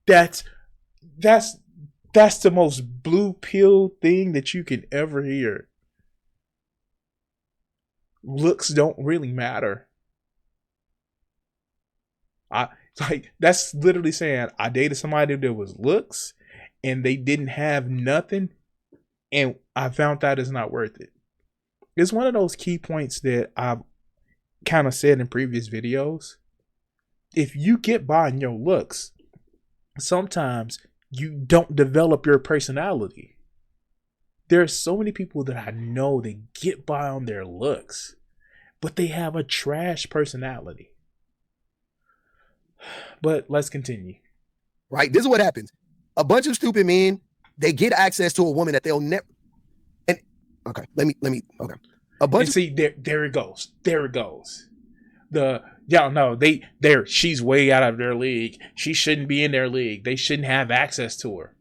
That's the most blue pill thing that you can ever hear. Looks don't really matter. That's literally saying I dated somebody that was looks and they didn't have nothing, and I found out it's not worth it. It's one of those key points that I've kind of said in previous videos. If you get by on your looks, sometimes you don't develop your personality. There are so many people that I know that get by on their looks, but they have a trash personality. But let's continue. Right? This is what happens. A bunch of stupid men, they get access to a woman that they'll never. And okay, let me. Okay, a bunch. And see, there it goes. There it goes. She's way out of their league. She shouldn't be in their league. They shouldn't have access to her.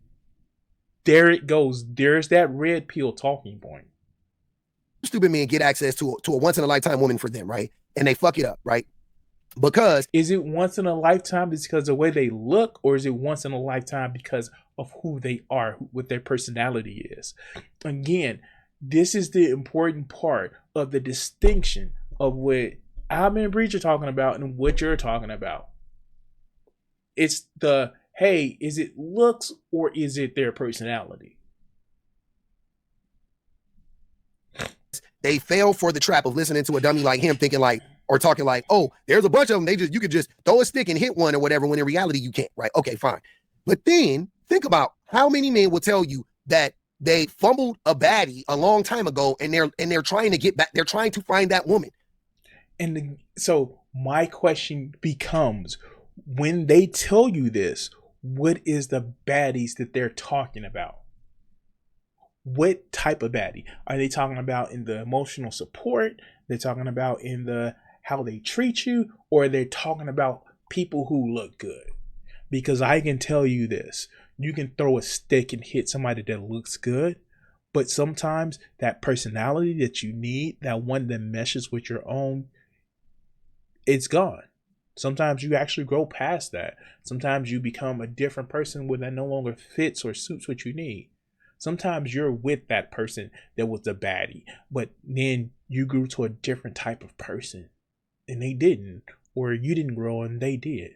There it goes. There's that red pill talking point. stupid men get access to a once in a lifetime woman for them, right? And they fuck it up, right? Because is it once in a lifetime because of the way they look, or is it once in a lifetime because of who they are, what their personality is? Again, this is the important part of the distinction of what AbaNPreach are talking about and what you're talking about. It's the, hey, is it looks or is it their personality? They fell for the trap of listening to a dummy like him, thinking like, or talking like, oh, there's a bunch of them. You could just throw a stick and hit one or whatever, when in reality you can't, right? Okay, fine. But then think about how many men will tell you that they fumbled a baddie a long time ago and they're trying to get back. They're trying to find that woman. And so my question becomes, when they tell you this, what is the baddies that they're talking about? What type of baddie are they talking about? In the emotional support, they're talking about in the how they treat you, or are they talking about people who look good? Because I can tell you this, you can throw a stick and hit somebody that looks good, but sometimes that personality that you need, that one that meshes with your own, it's gone. Sometimes you actually grow past that. Sometimes you become a different person where that no longer fits or suits what you need. Sometimes you're with that person that was a baddie, but then you grew to a different type of person and they didn't, or you didn't grow and they did.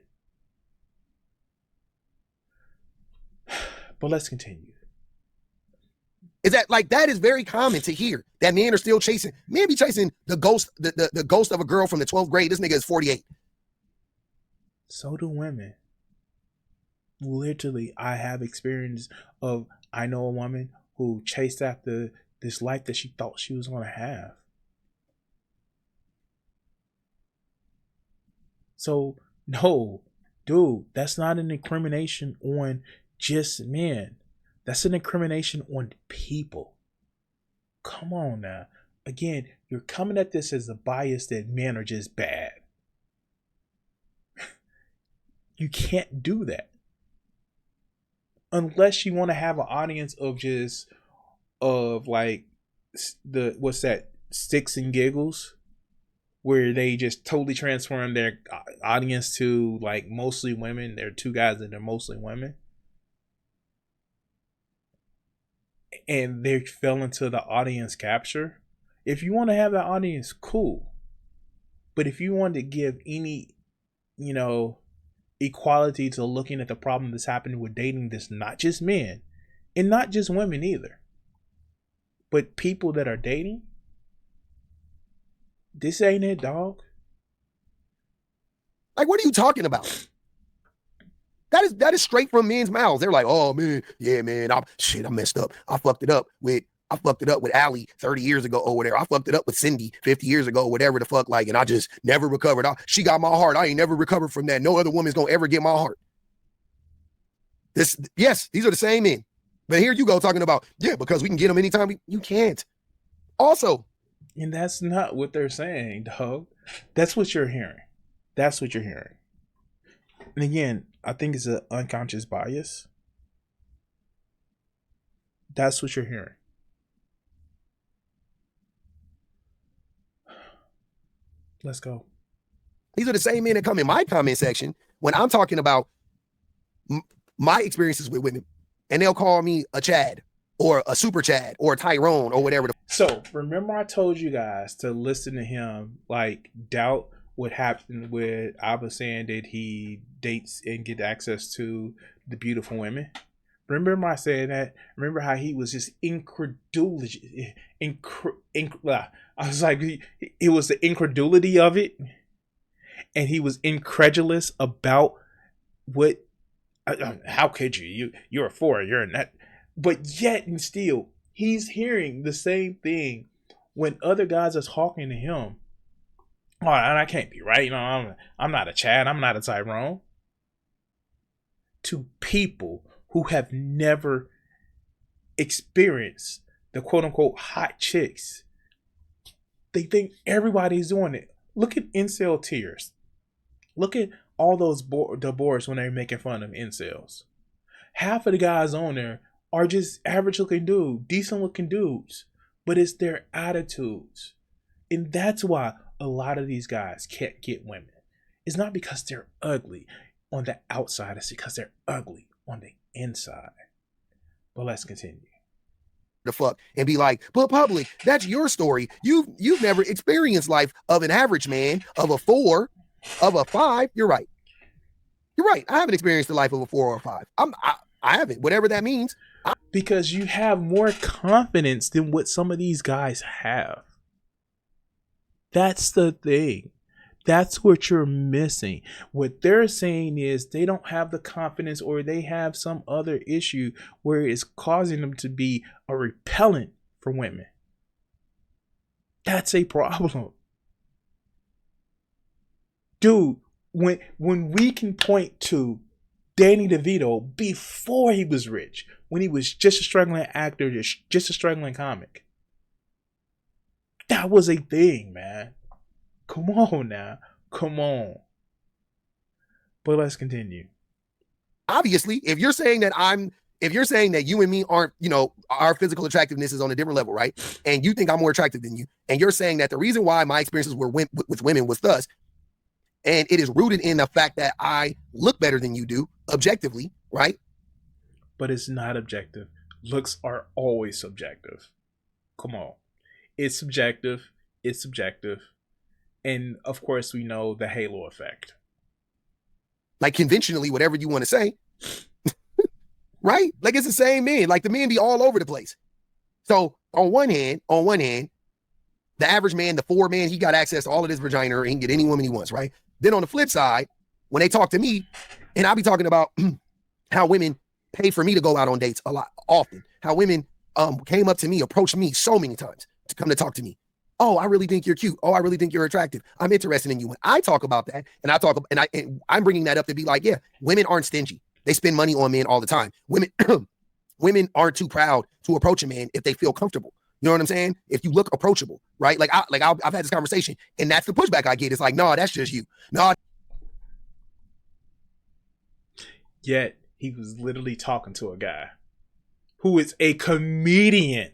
But let's continue. Is that like, that is very common to hear, that men are still chasing. Men be chasing the ghost, the ghost of a girl from the 12th grade. This nigga is 48. So do women. Literally, I have experience of, I know a woman who chased after this life that she thought she was going to have. So, no, dude, that's not an incrimination on just men. That's an incrimination on people. Come on now. Again, you're coming at this as a bias that men are just bad. You can't do that. Unless you want to have an audience of just, of like, what's that, Sticks and Giggles, where they just totally transform their audience to like mostly women. They're two guys and they're mostly women. And they fell into the audience capture. If you want to have that audience, cool. But if you want to give any, equality to looking at the problem that's happening with dating, that's not just men and not just women either, but people that are dating, this ain't it, dog. Like, what are you talking about? That is straight from men's mouths. They're like, oh man, yeah, man, I messed up. I fucked it up with Allie 30 years ago or whatever. I fucked it up with Cindy 50 years ago, whatever the fuck, like, and I just never recovered. She got my heart. I ain't never recovered from that. No other woman's gonna ever get my heart. Yes, these are the same men. But here you go talking about, yeah, because we can get them anytime. You can't. Also. And that's not what they're saying, dog. That's what you're hearing. That's what you're hearing. And again, I think it's an unconscious bias. That's what you're hearing. Let's go. These are the same men that come in my comment section when I'm talking about my experiences with women, and they'll call me a Chad or a super Chad or a Tyrone or whatever. So remember I told you guys to listen to him, like, doubt what happened with Abba saying that he dates and get access to the beautiful women. Remember I said that? Remember how he was just incredulous? I was like, it was the incredulity of it. And he was incredulous about what, how could you? You're a four, you're a net. But yet and still, he's hearing the same thing when other guys are talking to him. Oh, and I can't be right. I'm not a Chad. I'm not a Tyrone. To people who have never experienced the quote unquote hot chicks, they think everybody's doing it. Look at incel tears. Look at all those the boards when they're making fun of incels. Half of the guys on there are just average looking dudes, decent looking dudes but it's their attitudes. And that's why a lot of these guys can't get women. It's not because they're ugly on the outside, it's because they're ugly on the inside. But let's continue. The fuck and be like, but public, that's your story. You've never experienced life of an average man, of a 4, of a 5. You're right. You're right. I haven't experienced the life of a 4 or a 5. I haven't, whatever that means. Because you have more confidence than what some of these guys have. That's the thing. That's what you're missing. What they're saying is they don't have the confidence, or they have some other issue where it's causing them to be a repellent for women. That's a problem. Dude, when we can point to Danny DeVito before he was rich, when he was just a struggling actor, just a struggling comic. That was a thing, man. Come on now. Come on. But let's continue. Obviously, if you're saying that you and me aren't, our physical attractiveness is on a different level, right? And you think I'm more attractive than you, and you're saying that the reason why my experiences were with women was thus, and it is rooted in the fact that I look better than you do, objectively, right? But it's not objective. Looks are always subjective. Come on. It's subjective. It's subjective. And of course, we know the halo effect. Like conventionally, whatever you want to say, right? Like it's the same men. Like the men be all over the place. So on one hand, the average man, the 4 man, he got access to all of this vagina, or he can get any woman he wants, right? Then on the flip side, when they talk to me, and I'll be talking about how women pay for me to go out on dates a lot, often. How women came up to me, approached me so many times to come to talk to me. Oh, I really think you're cute. Oh, I really think you're attractive. I'm interested in you. When I talk about that, and I'm bringing that up to be like, yeah, women aren't stingy. They spend money on men all the time. Women aren't too proud to approach a man if they feel comfortable. You know what I'm saying? If you look approachable, right? I've had this conversation, and that's the pushback I get. It's like, no, that's just you. No. Yet he was literally talking to a guy who is a comedian,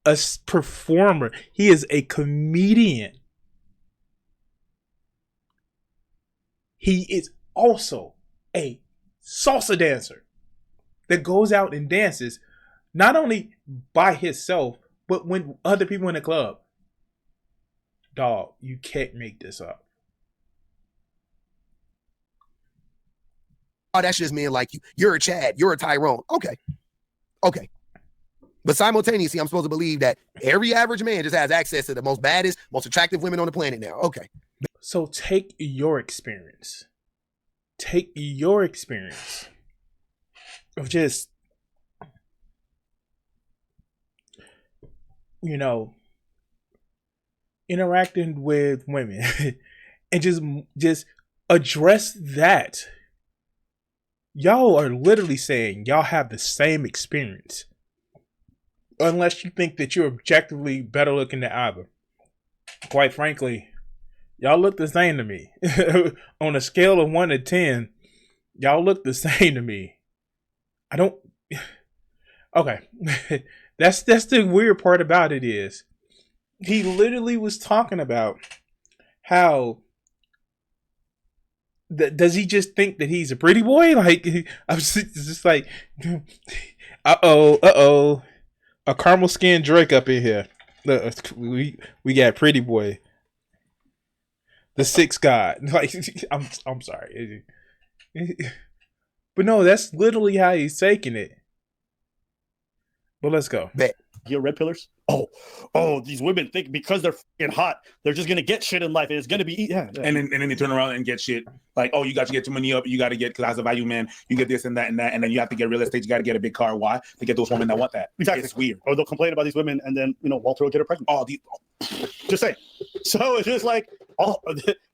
a performer. He is a comedian. He is also a salsa dancer that goes out and dances, not only by himself, but when other people in the club. Dog, you can't make this up. Oh, that's just men like you. You're a Chad. You're a Tyrone. Okay. But simultaneously, I'm supposed to believe that every average man just has access to the most baddest, most attractive women on the planet now. Okay. So take your experience. Take your experience of just, interacting with women and just address that. Y'all are literally saying y'all have the same experience. Unless you think that you're objectively better looking than either. Quite frankly, y'all look the same to me. On a scale of 1 to 10, y'all look the same to me. I don't... Okay. That's the weird part about it is, he literally was talking about how... Does he just think that he's a pretty boy? Like, I was just like, uh-oh. A caramel skinned Drake up in here. Look, we got pretty boy. The 6th God. Like, I'm sorry. But no, that's literally how he's taking it. But let's go. Your red pillars. Oh, these women think because they're fucking hot, they're just gonna get shit in life, and it's gonna be And then they turn around and get shit. Like, oh, you got to get your money up. You got to get class of value, man. You get this and that, and then you have to get real estate. You got to get a big car. Why? To get those women that want that. Exactly. It's weird. Or they'll complain about these women, and then Walter will get her pregnant. Just say. So it's just like,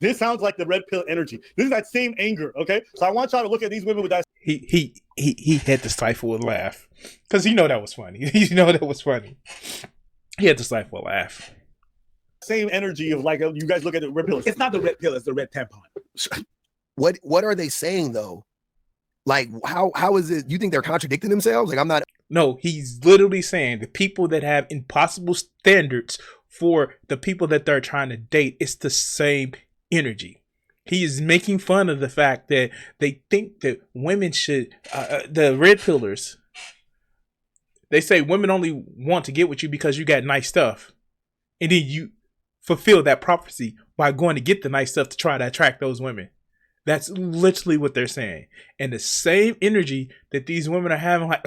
this sounds like the red pill energy. This is that same anger. Okay, so I want y'all to look at these women with that. He had to stifle a laugh because that was funny. That was funny. He had to stifle a laugh. Same energy of like, you guys look at the red pill. It's not the red pill, it's the red tampon. What are they saying though? Like, how is it? You think they're contradicting themselves? Like, I'm not. No, he's literally saying the people that have impossible standards for the people that they're trying to date, it's the same energy. He is making fun of the fact that they think that women should, the red pillars, they say women only want to get with you because you got nice stuff. And then you fulfill that prophecy by going to get the nice stuff to try to attract those women. That's literally what they're saying. And the same energy that these women are having, like,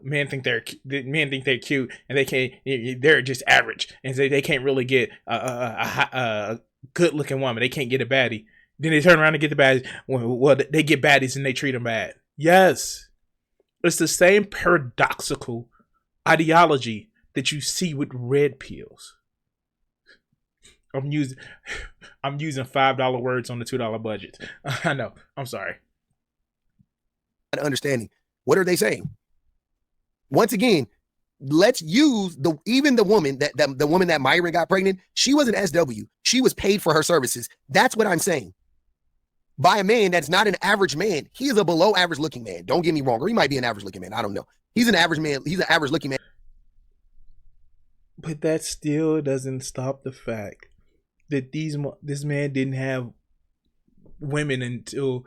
men think they're cute and they're just average, and they can't really get a good looking woman. They can't get a baddie. Then they turn around and get the baddies. Well, they get baddies and they treat them bad. Yes, it's the same paradoxical ideology that you see with red pills. I'm using $5 words on the $2 budget. I know. I'm sorry. Understanding. What are they saying? Once again, let's use the woman the woman that Myron got pregnant. She was an SW. She was paid for her services. That's what I'm saying. By a man that's not an average man. He is a below average looking man. Don't get me wrong. Or he might be an average looking man. I don't know. He's an average man. He's an average looking man. But that still doesn't stop the fact that this man didn't have women until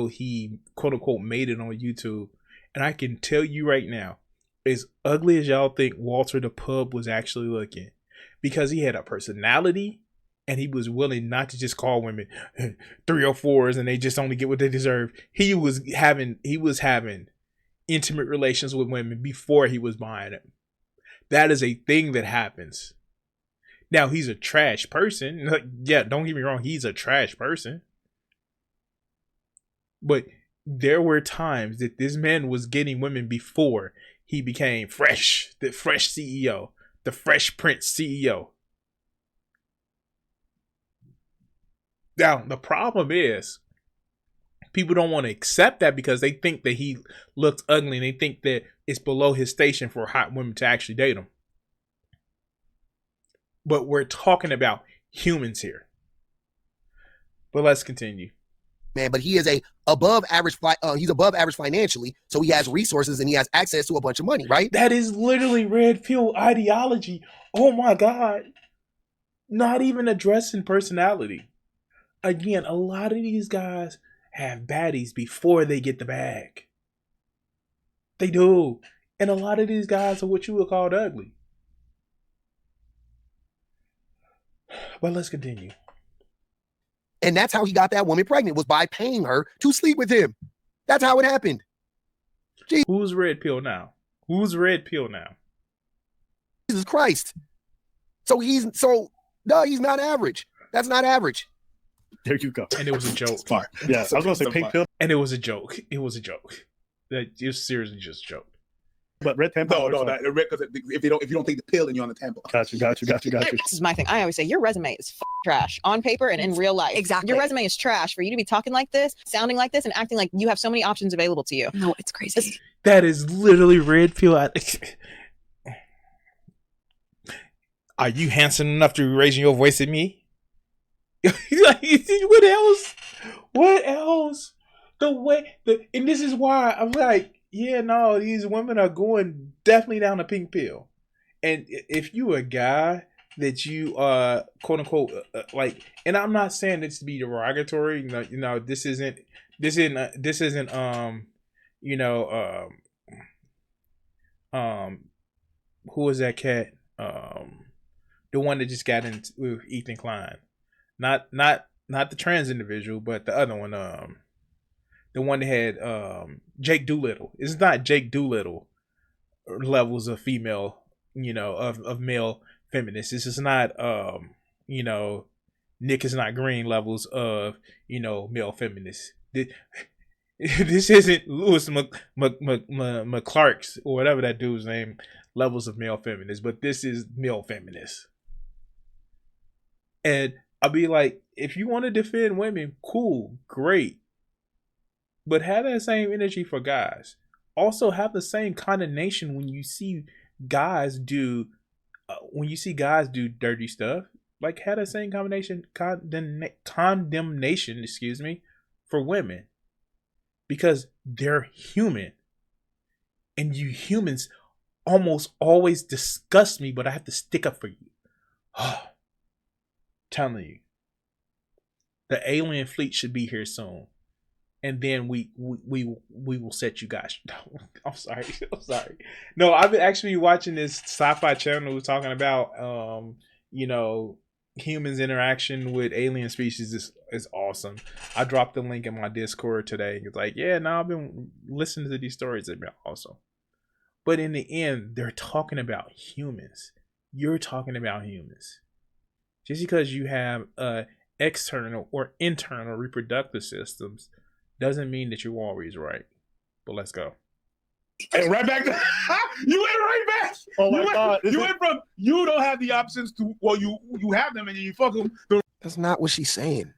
he quote unquote made it on YouTube. And I can tell you right now, as ugly as y'all think Walter the Pub was actually looking, because he had a personality and he was willing not to just call women 304s and they just only get what they deserve. He was having intimate relations with women before he was buying it. That is a thing that happens. Now, he's a trash person. Yeah, don't get me wrong. He's a trash person. But there were times that this man was getting women before he became Fresh, the Fresh CEO, the Fresh Prince CEO. Now, the problem is people don't want to accept that because they think that he looks ugly and they think that it's below his station for hot women to actually date him. But we're talking about humans here. But let's continue. Man, but he is above average. He's above average financially, so he has resources and he has access to a bunch of money, right? That is literally red pill ideology. Oh my God. Not even addressing personality. Again, a lot of these guys have baddies before they get the bag. They do. And a lot of these guys are what you would call ugly. But let's continue. And that's how he got that woman pregnant, was by paying her to sleep with him. That's how it happened. Jeez. Who's red pill now? Who's red pill now? Jesus Christ. So he's not average. That's not average. There you go. And it was a joke. Smart. Yeah, I was going to say pink pill. And it was a joke. It was a joke. That is seriously just a joke. But red tampon. No, red, because if you don't take the pill, then you're on the tampon. Got you. This is my thing. I always say your resume is trash on paper and in real life. Exactly. Your resume is trash for you to be talking like this, sounding like this, and acting like you have so many options available to you. No, it's crazy. That is literally red pill. Are you handsome enough to be raising your voice at me? What else? What else? And this is why I'm like, yeah, no, these women are going definitely down the pink pill. And if you a guy that you quote unquote like, and I'm not saying this to be derogatory, you know, this isn't who was that cat? The one that just got in with Ethan Klein. Not the trans individual, but the other one, the one that had Jake Doolittle. It's not Jake Doolittle levels of female, of male feminists. This is not Nick is not green levels of male feminists. This isn't Lewis McClark's or whatever that dude's name levels of male feminists, but this is male feminists. And I'll be like, if you want to defend women, cool, great. But have that same energy for guys. Also have the same condemnation when you see guys do dirty stuff. Like have that same condemnation, for women. Because they're human. And you humans almost always disgust me, but I have to stick up for you. Telling you. The alien fleet should be here soon. And then we will set you guys. No, I'm sorry. No, I've been actually watching this sci-fi channel talking about humans' interaction with alien species is awesome. I dropped the link in my Discord today. It's like, yeah, now I've been listening to these stories. They've been awesome. But in the end, they're talking about humans. You're talking about humans. Just because you have external or internal reproductive systems doesn't mean that you're always right. But let's go. Hey, right back. You went right back. Oh my God. You went from you don't have the options to, well, you have them and you fuck them. That's not what she's saying.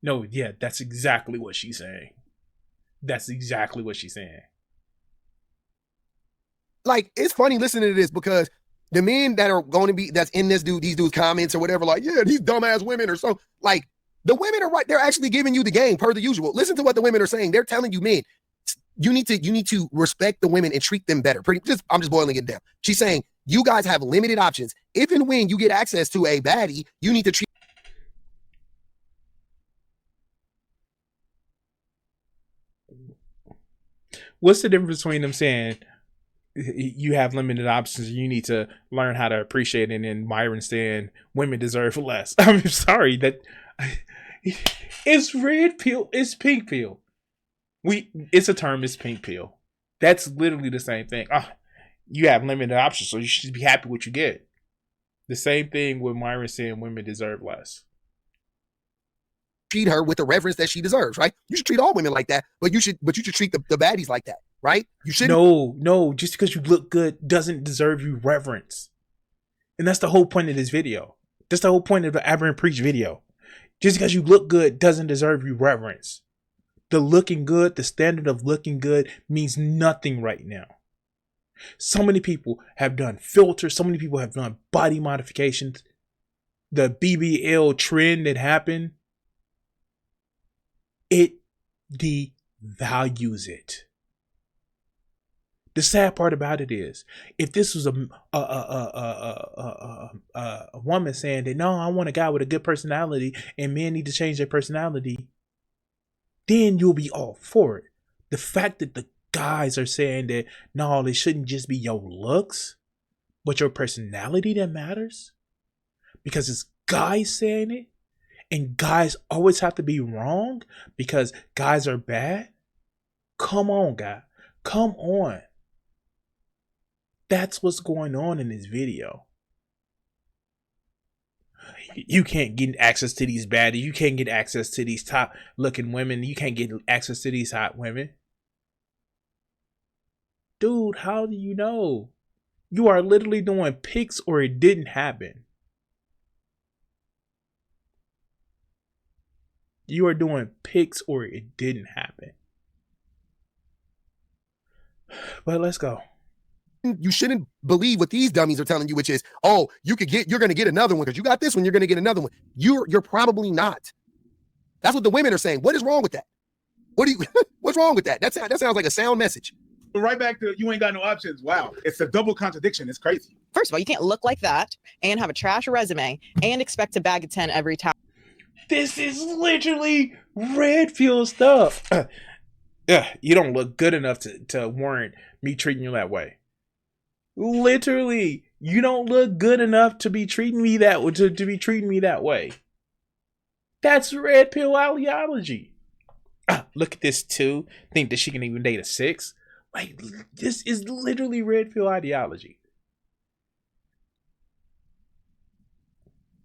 No, yeah, that's exactly what she's saying. Like, it's funny listening to this because the men that are going to be, that's in these dudes' comments or whatever, like, yeah, these dumbass women or so, like, the women are right. They're actually giving you the game per the usual. Listen to what the women are saying. They're telling you, men, you need to respect the women and treat them better. I'm just boiling it down. She's saying you guys have limited options. If and when you get access to a baddie, you need to treat. What's the difference between them saying you have limited options, you need to learn how to appreciate it, and Myron saying women deserve less? I'm sorry, that it's red pill, it's pink pill. It's a term, it's pink pill. That's literally the same thing. You have limited options, so you should be happy with what you get. The same thing with Myron saying women deserve less. Treat her with the reverence that she deserves, right? You should treat all women like that, but you should treat the baddies like that, right? You shouldn't. No, just because you look good doesn't deserve you reverence. And that's the whole point of this video. That's the whole point of the AbaNPreach video. Just because you look good doesn't deserve you reverence. The looking good, the standard of looking good means nothing right now. So many people have done filters. So many people have done body modifications. The BBL trend that happened, it devalues it. The sad part about it is, if this was a woman saying that, no, I want a guy with a good personality and men need to change their personality, then you'll be all for it. The fact that the guys are saying that, no, it shouldn't just be your looks, but your personality that matters, because it's guys saying it, and guys always have to be wrong because guys are bad. Come on, guy. Come on. That's what's going on in this video. You can't get access to these baddies. You can't get access to these top looking women. You can't get access to these hot women. Dude, how do you know? You are literally doing pics or it didn't happen. You are doing pics or it didn't happen. But let's go. You shouldn't believe what these dummies are telling you, which is, oh, you're going to get another one because you got this one, you're going to get another one. You're probably not. That's what the women are saying. What is wrong with that? What's wrong with that? That sounds like a sound message. Right back to you ain't got no options. Wow. It's a double contradiction. It's crazy. First of all, you can't look like that and have a trash resume and expect to bag a 10 every time. This is literally red fuel stuff. You don't look good enough to warrant me treating you that way. Literally, you don't look good enough to be treating me that way. To be treating me that way. That's red pill ideology. Look at this too. Think that she can even date a 6. Like, this is literally red pill ideology.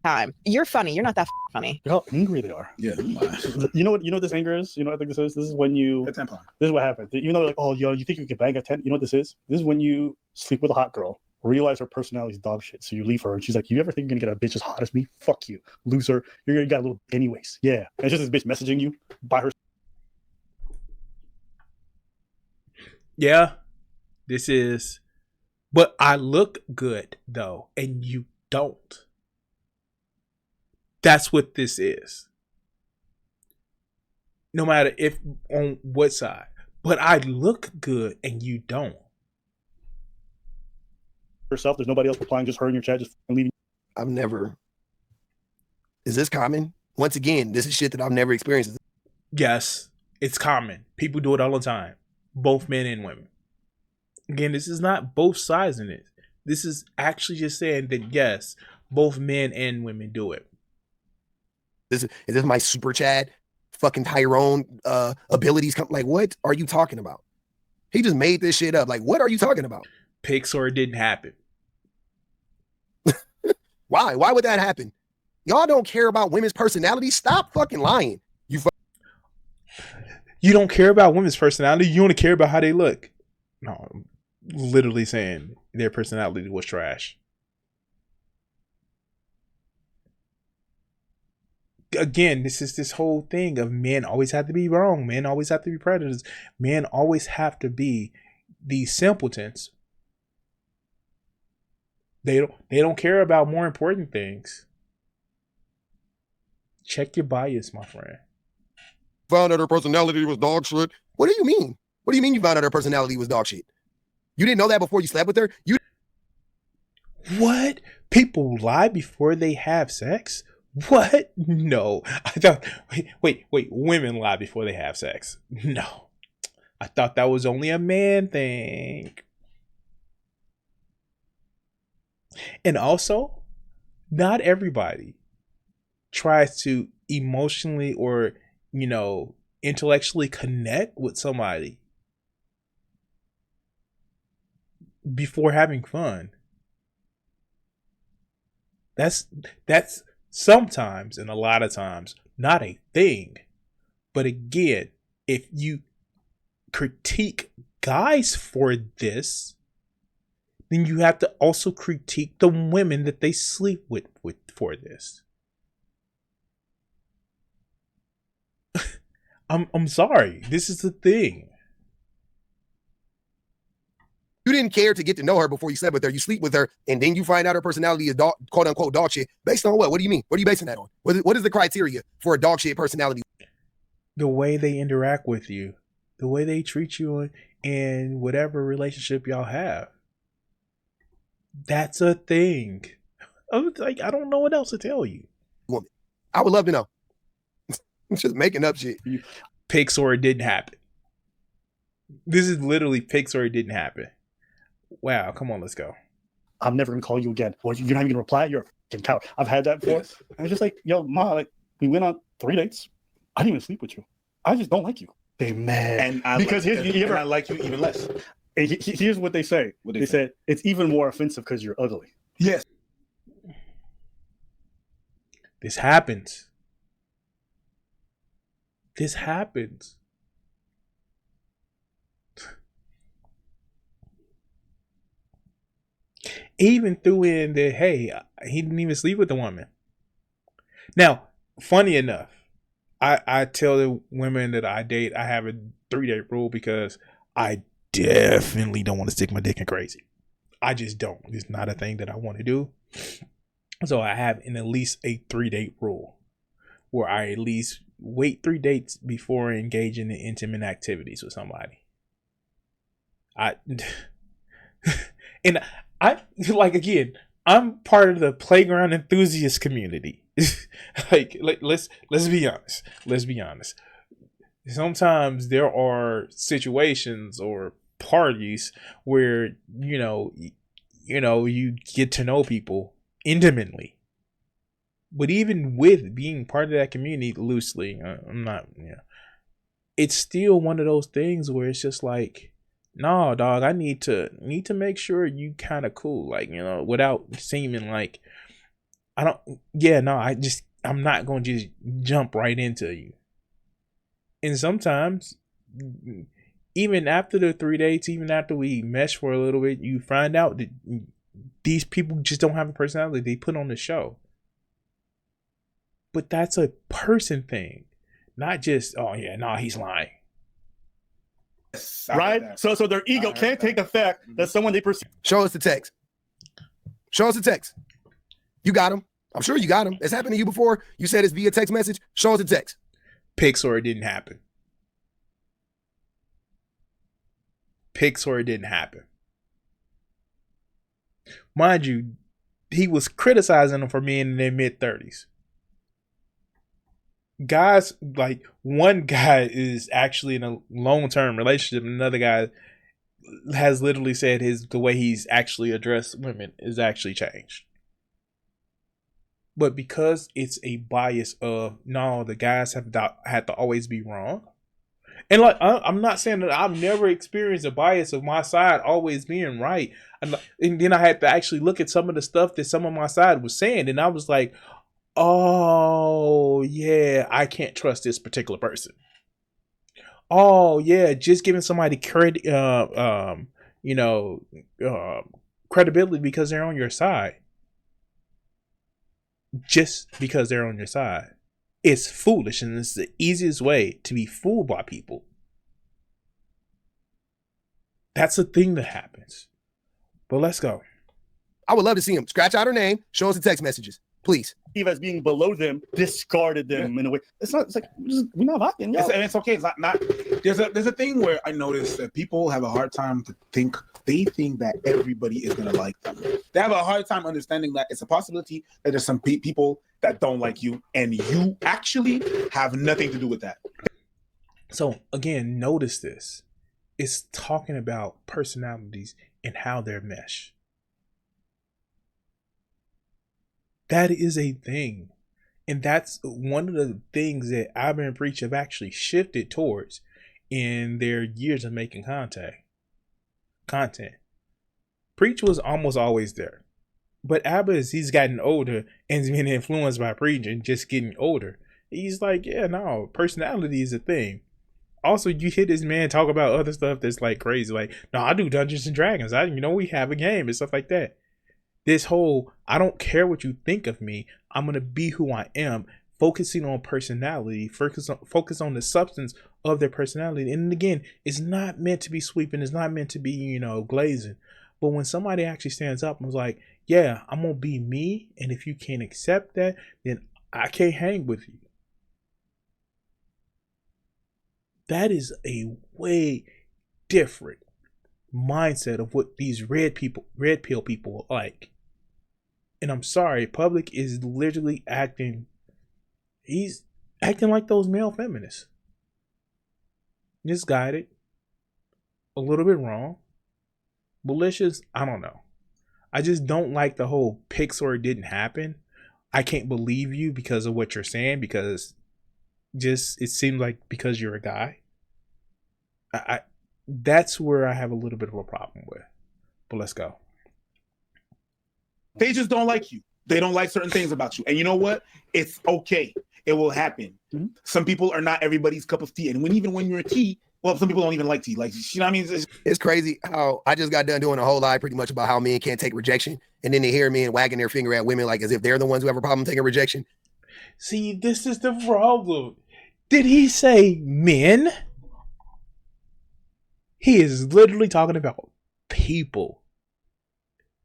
Time. You're funny. You're not that funny. Look how angry they are. Yeah. You know what this anger is? You know what I think this is? This is when you. A tampon. This is what happens. You know, like, oh, yo, you think you can bang a 10? You know what this is? This is when you sleep with a hot girl, realize her personality is dog shit, so you leave her, and she's like, you ever think you're gonna get a bitch as hot as me? Fuck you, loser. You're gonna get a little anyways. Yeah. And it's just this bitch messaging you by her. Yeah, this is. But I look good though, and you don't. That's what this is. No matter if on what side. But I look good and you don't. herself. There's nobody else replying, just her in your chat, just leaving. I've never. Is this common? Once again, this is shit that I've never experienced. Yes, it's common. People do it all the time, both men and women. Again, this is not both sides in it. This is actually just saying that yes, both men and women do it. Is this my super Chad? Fucking Tyrone abilities come. Like, what are you talking about? He just made this shit up. Like, what are you talking about? Pixar didn't happen. Why? Why would that happen? Y'all don't care about women's personalities. Stop fucking lying. You don't care about women's personality. You only care about how they look. No, I'm literally saying their personality was trash. Again, this is this whole thing of men always have to be wrong. Men always have to be predators. Men always have to be these simpletons. They don't care about more important things. Check your bias, my friend. Found out her personality was dog shit. What do you mean? What do you mean you found out her personality was dog shit? You didn't know that before you slept with her? What? People lie before they have sex? What? No. I thought wait, women lie before they have sex. No. I thought that was only a man thing. And also, not everybody tries to emotionally or, intellectually connect with somebody before having fun. That's sometimes and a lot of times not a thing. But again, if you critique guys for this, then you have to also critique the women that they sleep with for this. I'm sorry. This is the thing. You didn't care to get to know her before you slept with her. You sleep with her, and then you find out her personality is dog, quote unquote dog shit. Based on what? What do you mean? What are you basing that on? What is the criteria for a dog shit personality? The way they interact with you, the way they treat you in whatever relationship y'all have. That's a thing. I don't know what else to tell you. Woman, I would love to know. I'm just making up shit. Pixar, it didn't happen. This is literally Pixar, it didn't happen. Wow, come on, let's go. I'm never gonna call you again. Well, you're not even gonna reply. You're a fucking coward. I've had that before. Yes. I was just like, yo, ma, like we went on 3 dates. I didn't even sleep with you. I just don't like you. They mad. And I like you even less. Here's what they say. They said it's even more offensive because you're ugly. Yes. This happens. This happens. Even threw in that, hey, he didn't even sleep with the woman. Now, funny enough, I tell the women that I date, I have a 3-date rule because I definitely don't want to stick my dick in crazy. I just don't. It's not a thing that I want to do. So I have at least a 3-date rule where I at least wait 3 dates before engaging in intimate activities with somebody. Again, I'm part of the playground enthusiast community. Let's be honest. Let's be honest. Sometimes there are situations or parties where you get to know people intimately. But even with being part of that community loosely, it's still one of those things where it's just like, no, dog, I need to make sure you kind of cool, without seeming like I'm not going to just jump right into you. And sometimes, even after the 3 dates, even after we mesh for a little bit, you find out that these people just don't have a personality they put on the show. But that's a person thing, not just, he's lying. Right? So their ego can't take the fact that someone they perceive. Show us the text. Show us the text. You got him. I'm sure you got him. It's happened to you before. You said it's via text message. Show us the text. Pixar, it didn't happen. Pixar, it didn't happen. Mind you, he was criticizing them for being in their mid-30s. Guys, like one guy is actually in a long-term relationship, and another guy has literally said the way he's actually addressed women is actually changed. But because it's a bias of no, the guys had to always be wrong. And like I'm not saying that I've never experienced a bias of my side always being right. And then I had to actually look at some of the stuff that some of my side was saying, and I was like, oh yeah, I can't trust this particular person. Oh yeah, just giving somebody credit, credibility because they're on your side. Just because they're on your side. It's foolish, and it's the easiest way to be fooled by people. That's a thing that happens. But let's go. I would love to see him scratch out her name, show us the text messages, please. Eve as being below them, discarded them in a way. It's not. It's like we're not vibing. It's okay. It's not. There's a thing where I notice that people have a hard time to think. They think that everybody is gonna like them. They have a hard time understanding that it's a possibility that there's some people that don't like you, and you actually have nothing to do with that. So again, notice this. It's talking about personalities and how they're mesh. That is a thing. And that's one of the things that AbaNPreach have actually shifted towards in their years of making content. Preach was almost always there. But Abba, as he's gotten older and has been influenced by Preach and just getting older, he's like, yeah, no, personality is a thing. Also, you hear this man talk about other stuff that's like crazy. Like, no, I do Dungeons and Dragons. We have a game and stuff like that. This whole, I don't care what you think of me. I'm going to be who I am. Focusing on personality. Focus on the substance of their personality. And again, it's not meant to be sweeping. It's not meant to be, glazing. But when somebody actually stands up and was like, yeah, I'm going to be me. And if you can't accept that, then I can't hang with you. That is a way different mindset of what these red pill people like. And I'm sorry, Public is literally he's acting like those male feminists. Misguided, a little bit wrong, malicious, I don't know. I just don't like the whole Pixar didn't happen. I can't believe you because of what you're saying, because it seems like because you're a guy. That's where I have a little bit of a problem with. But let's go. They just don't like you. They don't like certain things about you. And you know what? It's okay. It will happen. Mm-hmm. Some people are not everybody's cup of tea. And even when you're a tea, well, some people don't even like tea. Like, you know what I mean? It's crazy how I just got done doing a whole lot pretty much about how men can't take rejection. And then they hear men wagging their finger at women like as if they're the ones who have a problem taking rejection. See, this is the problem. Did he say men? He is literally talking about people.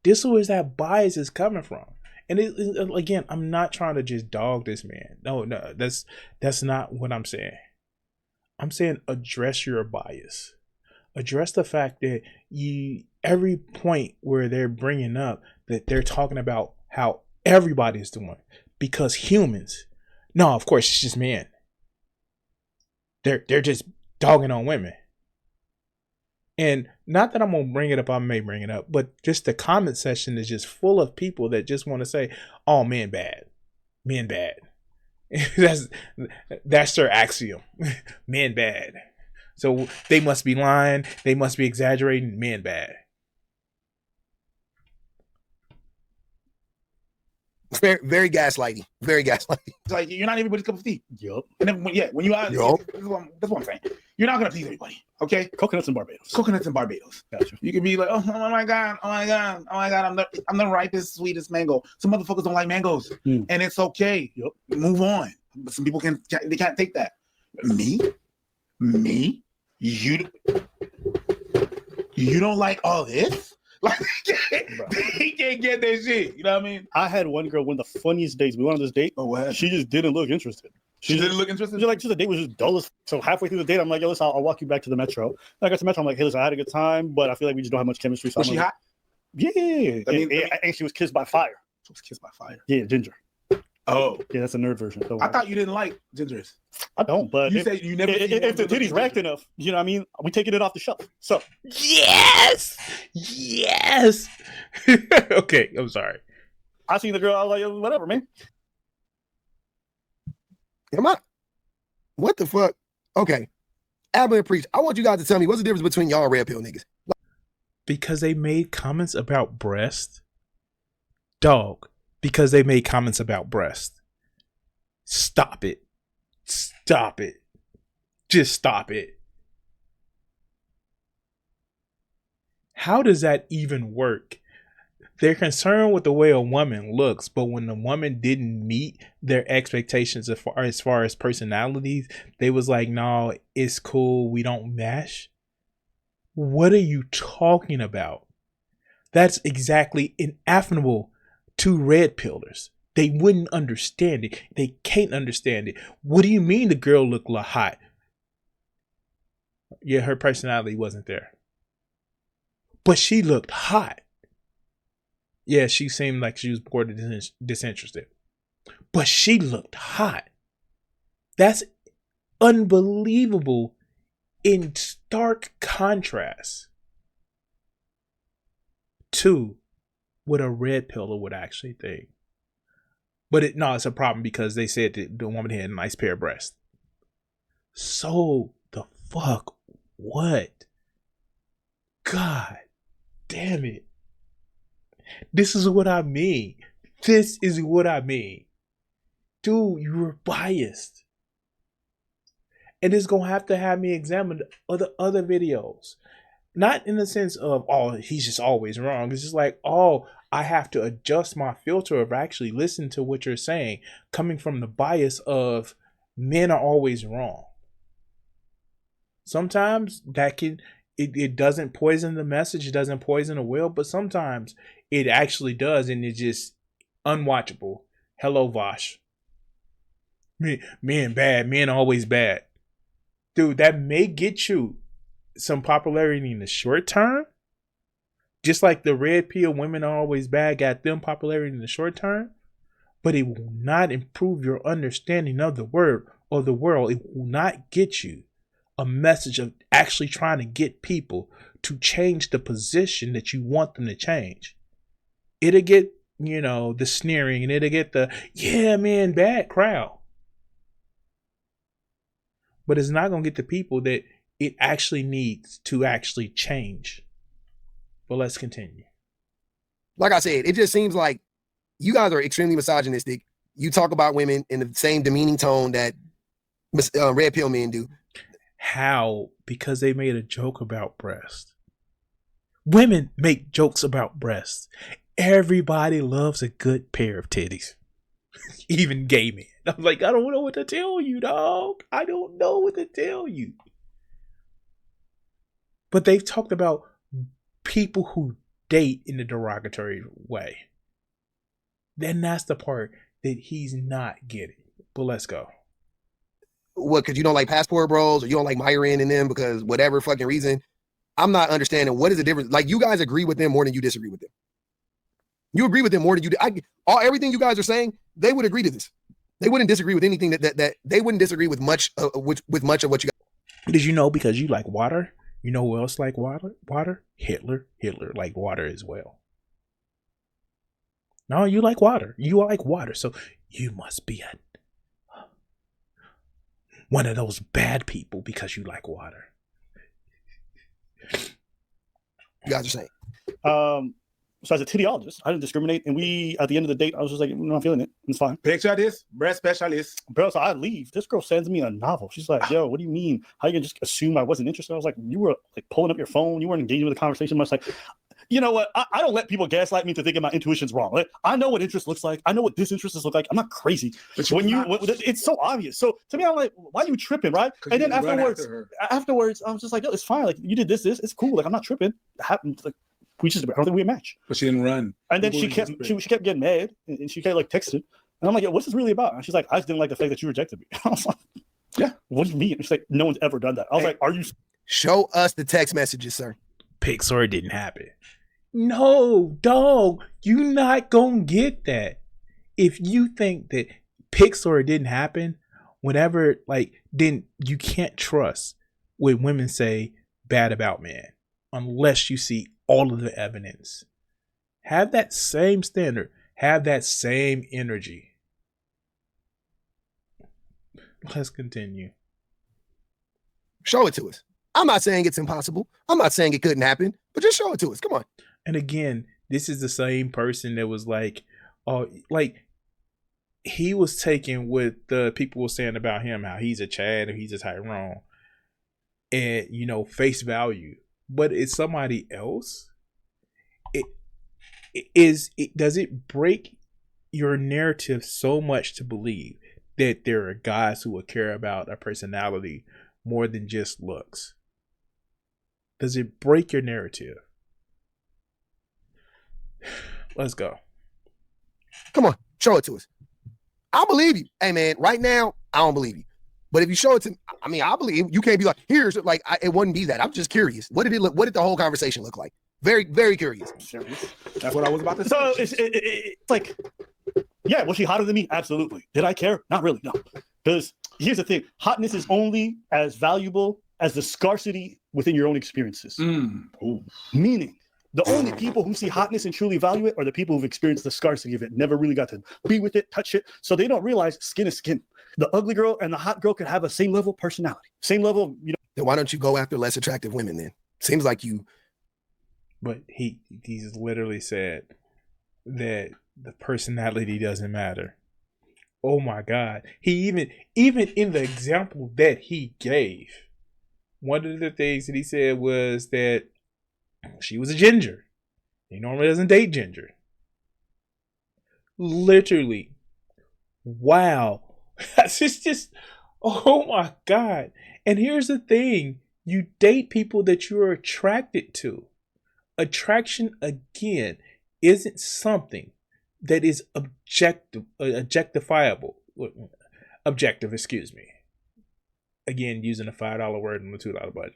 This is where that bias is coming from. And again, I'm not trying to just dog this man. No, that's not what I'm saying. I'm saying address your bias. Address the fact that every point where they're bringing up that they're talking about how everybody is doing because humans. No, of course it's just men. They're just dogging on women. And not that I'm going to bring it up, I may bring it up, but just the comment section is just full of people that just want to say, oh, men bad. Men bad. That's their axiom. Men bad. So they must be lying. They must be exaggerating. Men bad. Very, very gaslighty. Very gaslighty. It's like you're not everybody's cup of tea. Yup. And then when you are, yup. That's what I'm saying. You're not gonna please everybody. Okay. Coconuts in Barbados. Gotcha. You can be like, oh my god, I'm the ripest, sweetest mango. Some motherfuckers don't like mangoes, and it's okay. Yep. Move on. But some people can't take that. Me, you don't like all this. Like they can't get that shit. You know what I mean? I had one girl, one of the funniest dates. We went on this date. Oh, what? She just didn't look interested. She didn't look interested? Just the date was just dull as. So halfway through the date, I'm like, yo, listen, I'll walk you back to the metro. And I got to the metro. I'm like, hey, listen, I had a good time, but I feel like we just don't have much chemistry. So Was she hot? Yeah. And she was kissed by fire. She was kissed by fire. Yeah, Ginger. Oh. Yeah, that's a nerd version. I thought you didn't like gingers. I don't, but you said you never. If the titties racked enough, you know what I mean? We taking it off the shelf. So. Yes! Okay, I'm sorry. I seen the girl, I was like, whatever, man. What the fuck? Okay. AbaNPreach, I want you guys to tell me what's the difference between y'all and red pill niggas. Because they made comments about breast. Dog. Because they made comments about breast. Stop it. Stop it. Just stop it. How does that even work? They're concerned with the way a woman looks, but when the woman didn't meet their expectations as far as personalities, they was like, no, it's cool. We don't mesh. What are you talking about? That's exactly inaffable to red pillers. They wouldn't understand it. They can't understand it. What do you mean the girl looked hot? Yeah, her personality wasn't there. But she looked hot. Yeah, she seemed like she was bored and disinterested. But she looked hot. That's unbelievable in stark contrast to what a red pillar would actually think. But it's a problem because they said that the woman had a nice pair of breasts. So the fuck what? God damn it. This is what I mean. This is what I mean. Dude, you were biased. And it's going to have me examine other videos. Not in the sense of, oh, he's just always wrong. It's just like, oh, I have to adjust my filter of actually listening to what you're saying, coming from the bias of men are always wrong. Sometimes that it doesn't poison the message, it doesn't poison the will, but sometimes it actually does, and it's just unwatchable. Hello, Vosh. Men bad, men always bad. Dude, that may get you some popularity in the short term. Just like the red pill women are always bad got them popularity in the short term. But it will not improve your understanding of the word or the world. It will not get you a message of actually trying to get people to change the position that you want them to change. It'll get, the sneering, and it'll get the, yeah, man, bad crowd. But it's not going to get the people that it actually needs to actually change. But let's continue. Like I said, it just seems like you guys are extremely misogynistic. You talk about women in the same demeaning tone that red pill men do. How? Because they made a joke about breast. Women make jokes about breasts. Everybody loves a good pair of titties. Even gay men. I'm like, I don't know what to tell you, dog. I don't know what to tell you. But they've talked about people who date in a derogatory way. Then that's the part that he's not getting. But let's go. What, because you don't like Passport Bros or you don't like Myron and them because whatever fucking reason? I'm not understanding what is the difference. Like, you guys agree with them more than you disagree with them. You agree with them more than you do. Everything you guys are saying, they would agree to this. They wouldn't disagree with anything that they wouldn't disagree with much with much of what you got. Did you know because you like water? You know who else like water? Hitler liked water as well. No, you like water. You like water. So you must be one of those bad people because you like water. You guys are saying. So as a tittyologist, I didn't discriminate, and at the end of the date, I was just like, I'm not feeling it. It's fine. Picture this, breast specialist. Bro, so I leave. This girl sends me a novel. She's like, yo, what do you mean? How you can just assume I wasn't interested? I was like, you were like pulling up your phone. You weren't engaging with the conversation much. Like, you know what? I don't let people gaslight me to thinking my intuition's wrong. Like, I know what interest looks like. I know what disinterest look like. I'm not crazy. But it's so obvious. So to me, I'm like, why are you tripping, right? And then afterwards, I was just like, yo, it's fine. Like, you did this. It's cool. Like, I'm not tripping. It happened. Like, I don't think we match. But she didn't run. And then she kept getting mad, and she kept like texting. And I'm like, what's this really about? And she's like, I just didn't like the fact that you rejected me. I was like, yeah, what do you mean? She's like, no one's ever done that. I was like, are you? Show us the text messages, sir. Pixar didn't happen. No, dog, you not gonna get that. If you think that Pixar didn't happen, whenever, like, then you can't trust when women say bad about men unless you see all of the evidence. Have that same standard, have that same energy. Let's continue. Show it to us. I'm not saying it's impossible. I'm not saying it couldn't happen, but just show it to us. Come on. And again, this is the same person that was like, oh, like, he was taking what the people were saying about him, how he's a Chad or he's a Tyrone, and, you know, face value. But it's somebody else. Does it break your narrative so much to believe that there are guys who will care about a personality more than just looks? Does it break your narrative? Let's go. Come on, show it to us. I believe you. Hey, man, right now, I don't believe you. But if you show it to me, I mean, I believe you. Can't be like, here's like, it wouldn't be that. I'm just curious. What did it look? What did the whole conversation look like? Very, very curious. That's what I was about to say. So it's like, yeah, was she hotter than me? Absolutely. Did I care? Not really, no. Because here's the thing. Hotness is only as valuable as the scarcity within your own experiences. Meaning, the only people who see hotness and truly value it are the people who've experienced the scarcity of it, never really got to be with it, touch it. So they don't realize skin is skin. The ugly girl and the hot girl could have a same level of personality, same level of, you know. Then why don't you go after less attractive women then? Seems like you. But he's literally said that the personality doesn't matter. Oh my God. He even in the example that he gave, one of the things that he said was that she was a ginger. He normally doesn't date ginger. Literally. Wow. It's just, oh my God. And here's the thing. You date people that you're attracted to. Attraction, again, isn't something that is objectifiable. Objective, excuse me. Again, using a $5 word on the $2 budget.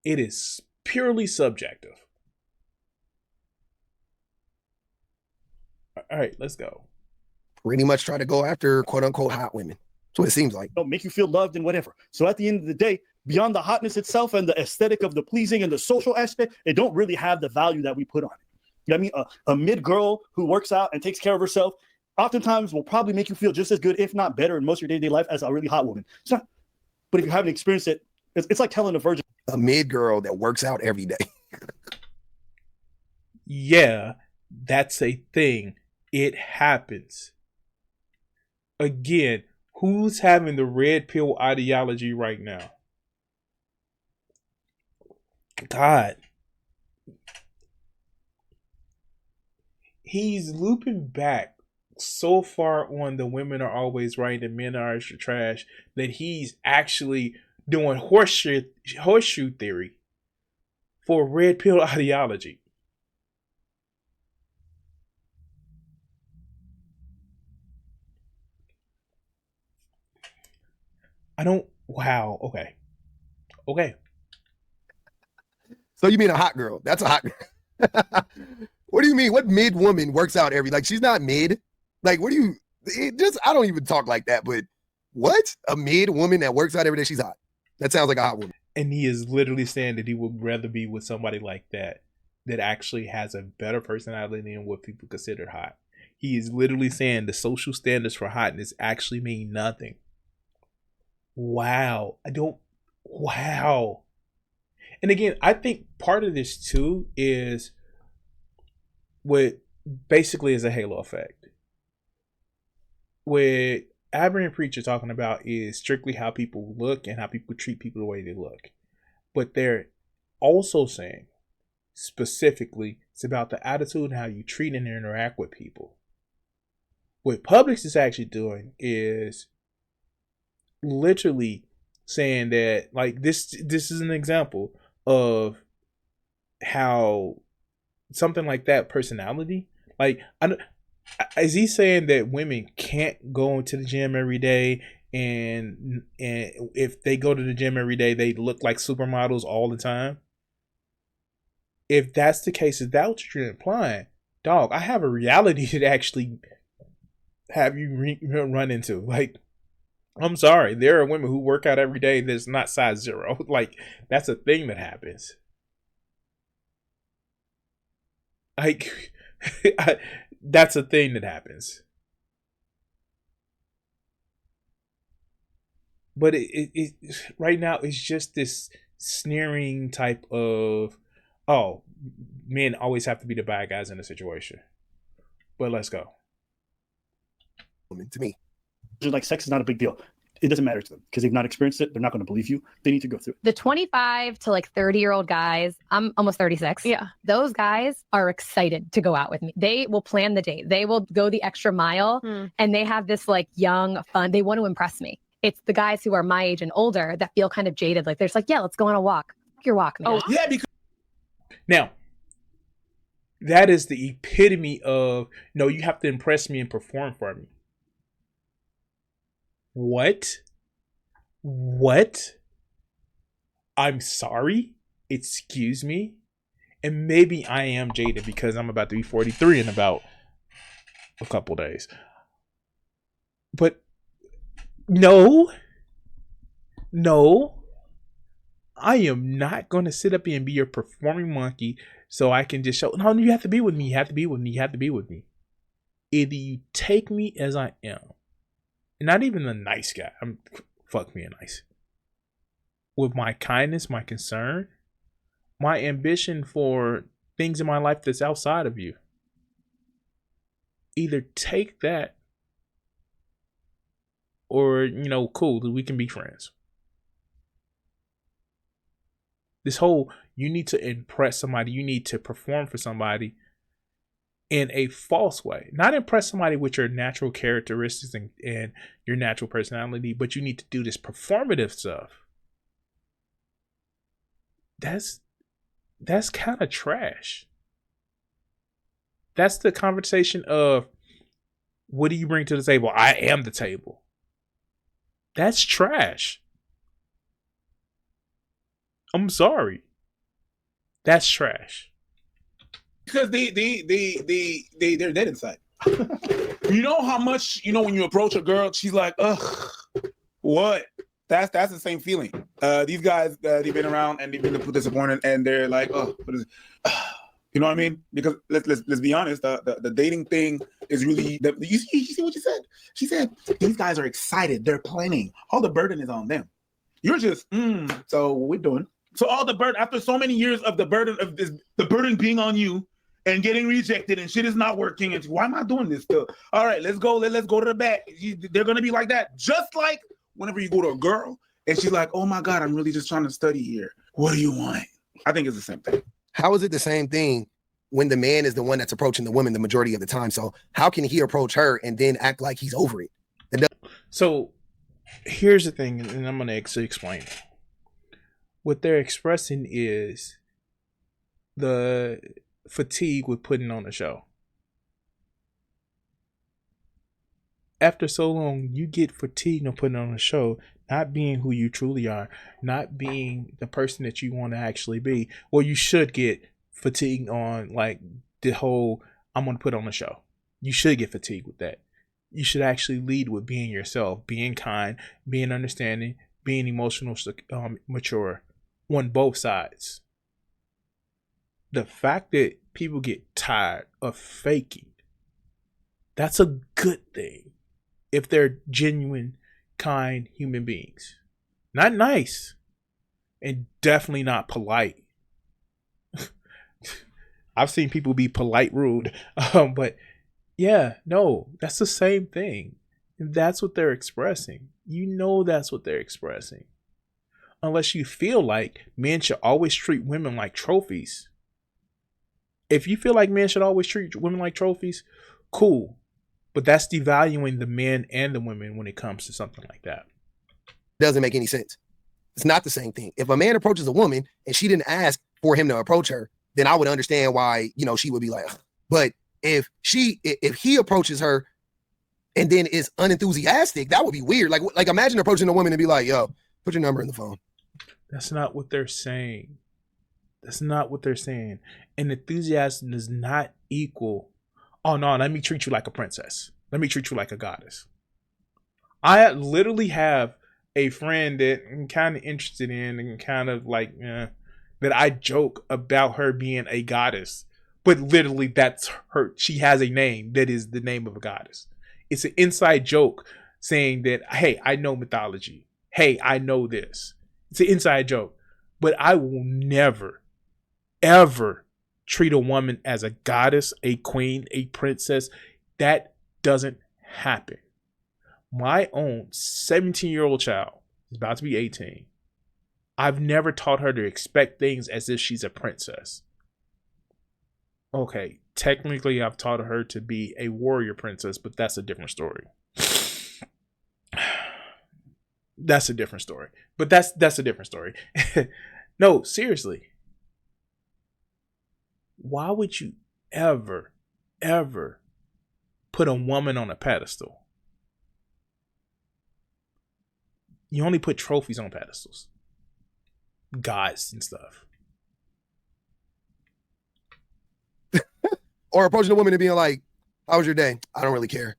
It is purely subjective. All right, let's go. Pretty much try to go after quote unquote hot women. That's what it seems like. Make you feel loved and whatever. So at the end of the day, beyond the hotness itself and the aesthetic of the pleasing and the social aspect, it don't really have the value that we put on it. You know what I mean? A mid girl who works out and takes care of herself oftentimes will probably make you feel just as good, if not better, in most of your day-to-day life as a really hot woman. But if you haven't experienced it, it's like telling a virgin. A mid girl that works out every day. Yeah, that's a thing. It happens. Again, who's having the red pill ideology right now? God. He's looping back so far on the women are always right and men are extra trash that he's actually doing horseshoe theory for red pill ideology. Wow. Okay. So you mean a hot girl? That's a hot girl. What do you mean? What mid woman works out every, like, she's not mid. Like, what do you, I don't even talk like that, but what? A mid woman that works out every day, she's hot. That sounds like a hot woman. And he is literally saying that he would rather be with somebody like that actually has a better personality than what people consider hot. He is literally saying the social standards for hotness actually mean nothing. Wow. Wow. And again, I think part of this too is what basically is a halo effect. What AbaNPreach are talking about is strictly how people look and how people treat people the way they look. But they're also saying specifically it's about the attitude and how you treat and interact with people. What Publix is actually doing is literally saying that, like, this is an example of how something like that personality, like, is he saying that women can't go to the gym every day and if they go to the gym every day they look like supermodels all the time? if that's the case, if that's what you're implying, dog, I have a reality to actually have you run into. Like, I'm sorry, there are women who work out every day that's not size 0. Like, that's a thing that happens. Like, that's a thing that happens. But it right now it's just this sneering type of, oh, men always have to be the bad guys in a situation. But let's go. To me, like, sex is not a big deal. It doesn't matter to them because they've not experienced it. They're not going to believe you. They need to go through it. The 25 to like 30-year-old guys, I'm almost 36. Yeah. Those guys are excited to go out with me. They will plan the date. They will go the extra mile and they have this like young fun. They want to impress me. It's the guys who are my age and older that feel kind of jaded. Like they're just like, yeah, let's go on a walk. Your walk, man. Oh, yeah, because now that is the epitome of, no, you have to impress me and perform for me. What? I'm sorry? Excuse me? And maybe I am jaded because I'm about to be 43 in about a couple days. But no. I am not going to sit up here and be your performing monkey so I can just show, no, you have to be with me. You have to be with me. Either you take me as I am. Not even a nice guy. Fuck me a nice. With my kindness, my concern, my ambition for things in my life that's outside of you. Either take that or, cool, we can be friends. This whole, you need to impress somebody, you need to perform for somebody in a false way. Not impress somebody with your natural characteristics and your natural personality, but you need to do this performative stuff. That's kind of trash. That's the conversation of, what do you bring to the table? I am the table. That's trash. I'm sorry. That's trash. Because they're dead inside. You know how much, when you approach a girl, she's like, ugh, what? That's the same feeling. These guys, they've been around and they've been disappointed and they're like, oh, what is it? You know what I mean? Because let's be honest, the dating thing is really, you see what she said? She said, these guys are excited. They're planning. All the burden is on them. You're just, so what we're doing. So all the burden, after so many years of the burden being on you, and getting rejected and shit is not working. And why am I doing this still? All right, let's go to the back. They're going to be like that. Just like whenever you go to a girl and she's like, oh my God, I'm really just trying to study here. What do you want? I think it's the same thing. How is it the same thing when the man is the one that's approaching the woman the majority of the time? So how can he approach her and then act like he's over it? So here's the thing, and I'm going to actually explain it. What they're expressing is the fatigue with putting on a show. After so long, you get fatigued on putting on a show, not being who you truly are, not being the person that you want to actually be. Or you should get fatigued on like the whole, I'm going to put on a show. You should get fatigued with that. You should actually lead with being yourself, being kind, being understanding, being emotional, mature on both sides. The fact that people get tired of faking, that's a good thing if they're genuine, kind human beings. Not nice and definitely not polite. I've seen people be polite rude, but yeah, no, that's the same thing. And that's what they're expressing. That's what they're expressing. Unless you feel like men should always treat women like trophies. If you feel like men should always treat women like trophies, cool. But that's devaluing the men and the women when it comes to something like that. Doesn't make any sense. It's not the same thing. If a man approaches a woman and she didn't ask for him to approach her, then I would understand why, she would be like, ugh. But if he approaches her and then is unenthusiastic, that would be weird. Like imagine approaching a woman and be like, yo, put your number in the phone. That's not what they're saying. That's not what they're saying. And enthusiasm does not equal, oh no, let me treat you like a princess. Let me treat you like a goddess. I literally have a friend that I'm kind of interested in and kind of like, that I joke about her being a goddess. But literally that's her. She has a name that is the name of a goddess. It's an inside joke saying that, hey, I know mythology. Hey, I know this. It's an inside joke. But I will never, ever treat a woman as a goddess, a queen, a princess. That doesn't happen. My own 17-year-old child is about to be 18. I've never taught her to expect things as if she's a princess. Okay, technically I've taught her to be a warrior princess, but that's a different story. That's a different story. But that's a different story. No, seriously. Why would you ever put a woman on a pedestal? You only put trophies on pedestals. Gods and stuff. Or approaching a woman and being like, how was your day? I don't really care.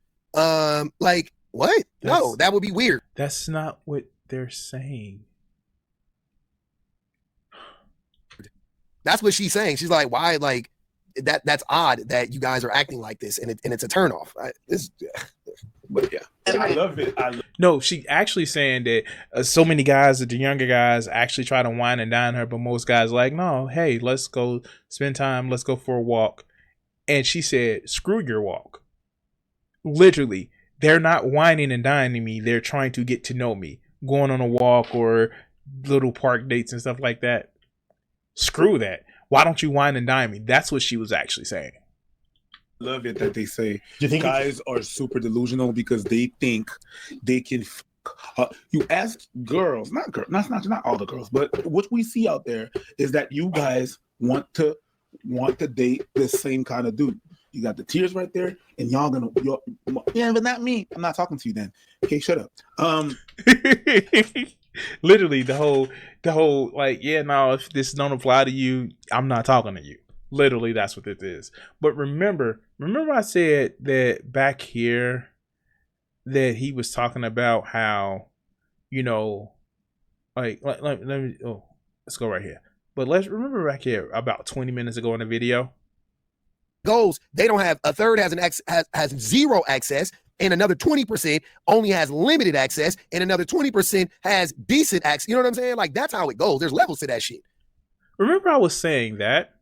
Like, what? No, that would be weird. That's not what they're saying. That's what she's saying. She's like, why? Like, that's odd that you guys are acting like this, and it's a turnoff. But yeah, I love it. No, she actually saying that so many guys, the younger guys, actually try to wine and dine her, but most guys like, no, hey, let's go spend time, let's go for a walk. And she said, screw your walk. Literally, they're not whining and dining me. They're trying to get to know me, going on a walk or little park dates and stuff like that. Screw that. Why don't you wine and dine me? That's what she was actually saying. Love it that they say guys are super delusional because they think they can. You ask girls, not all the girls, but what we see out there is that you guys want to date the same kind of dude. You got the tears right there, and yeah, but not me. I'm not talking to you then. Okay, shut up. Literally the whole like, yeah, no, if this don't apply to you, I'm not talking to you. Literally, that's what it is. But remember I said that back here that he was talking about how, like let me let's go right here. But let's remember back here about 20 minutes ago in the video. Goals, they don't have, a third has zero access, and another 20% only has limited access, and another 20% has decent access. You know what I'm saying? Like, that's how it goes. There's levels to that shit. Remember I was saying that.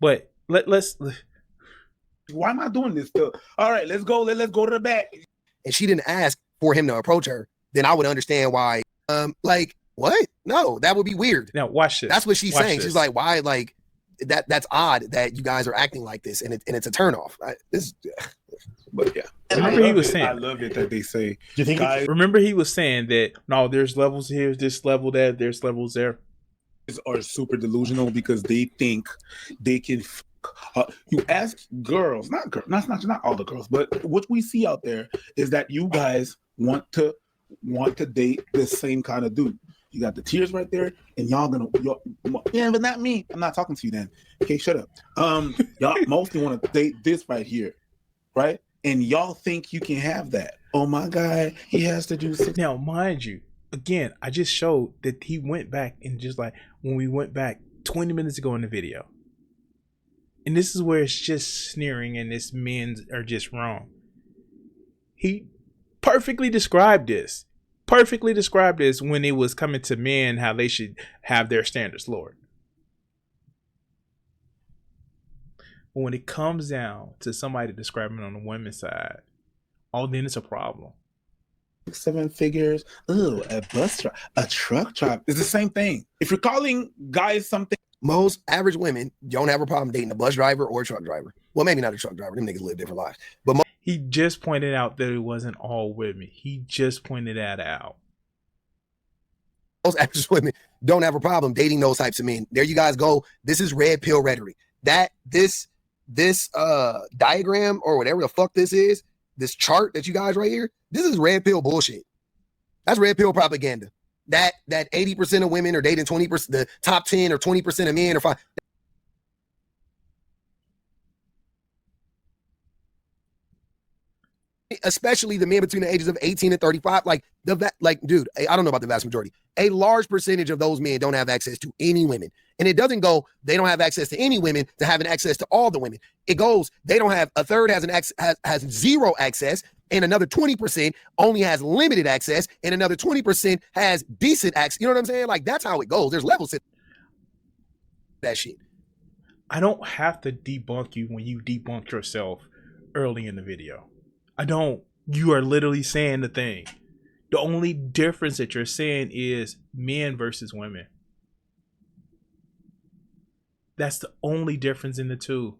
But let's. Why am I doing this still? All right, let's go. Let's go to the back. And she didn't ask for him to approach her. Then I would understand why. Like, what? No, that would be weird. Now watch this. That's what she's saying. She's like, why? Like, that's odd that you guys are acting like this, and it's a turnoff. But yeah. Remember he was saying, I love it that they say. You think guys remember he was saying that no, there's levels here, this level there, there's levels there. Are super delusional because they think they can. You ask girls, not all the girls, but what we see out there is that you guys want to date the same kind of dude. You got the tears right there, and yeah, but not me. I'm not talking to you then. Okay, shut up. Y'all mostly want to date this right here, right? And y'all think you can have that. Oh my God, he has to do something. Now, mind you, again, I just showed that he went back and just like when we went back 20 minutes ago in the video. And this is where it's just sneering and this men are just wrong. He perfectly described this when it was coming to men, how they should have their standards lowered. But when it comes down to somebody describing on the women's side, then it's a problem. 7 figures. Ooh, a bus driver, a truck driver. It's the same thing. If you're calling guys something, most average women don't have a problem dating a bus driver or a truck driver. Well, maybe not a truck driver. Them niggas live different lives. But he just pointed out that it wasn't all women. He just pointed that out. Most average women don't have a problem dating those types of men. There you guys go. This is red pill rhetoric. This diagram or whatever the fuck this is, this chart that you guys right here, this is red pill bullshit. That's red pill propaganda. that 80% of women are dating 20%, the top 10 or 20% of men are fine. Especially the men between the ages of 18 and 35, dude, I don't know about the vast majority. A large percentage of those men don't have access to any women. And it doesn't go, they don't have access to any women to having access to all the women. It goes, they don't have, a third has zero access, and another 20% only has limited access, and another 20% has decent access. You know what I'm saying? Like, that's how it goes. There's levels to that shit. I don't have to debunk you when you debunk yourself early in the video. I don't. You are literally saying the thing. The only difference that you're saying is men versus women. That's the only difference in the two.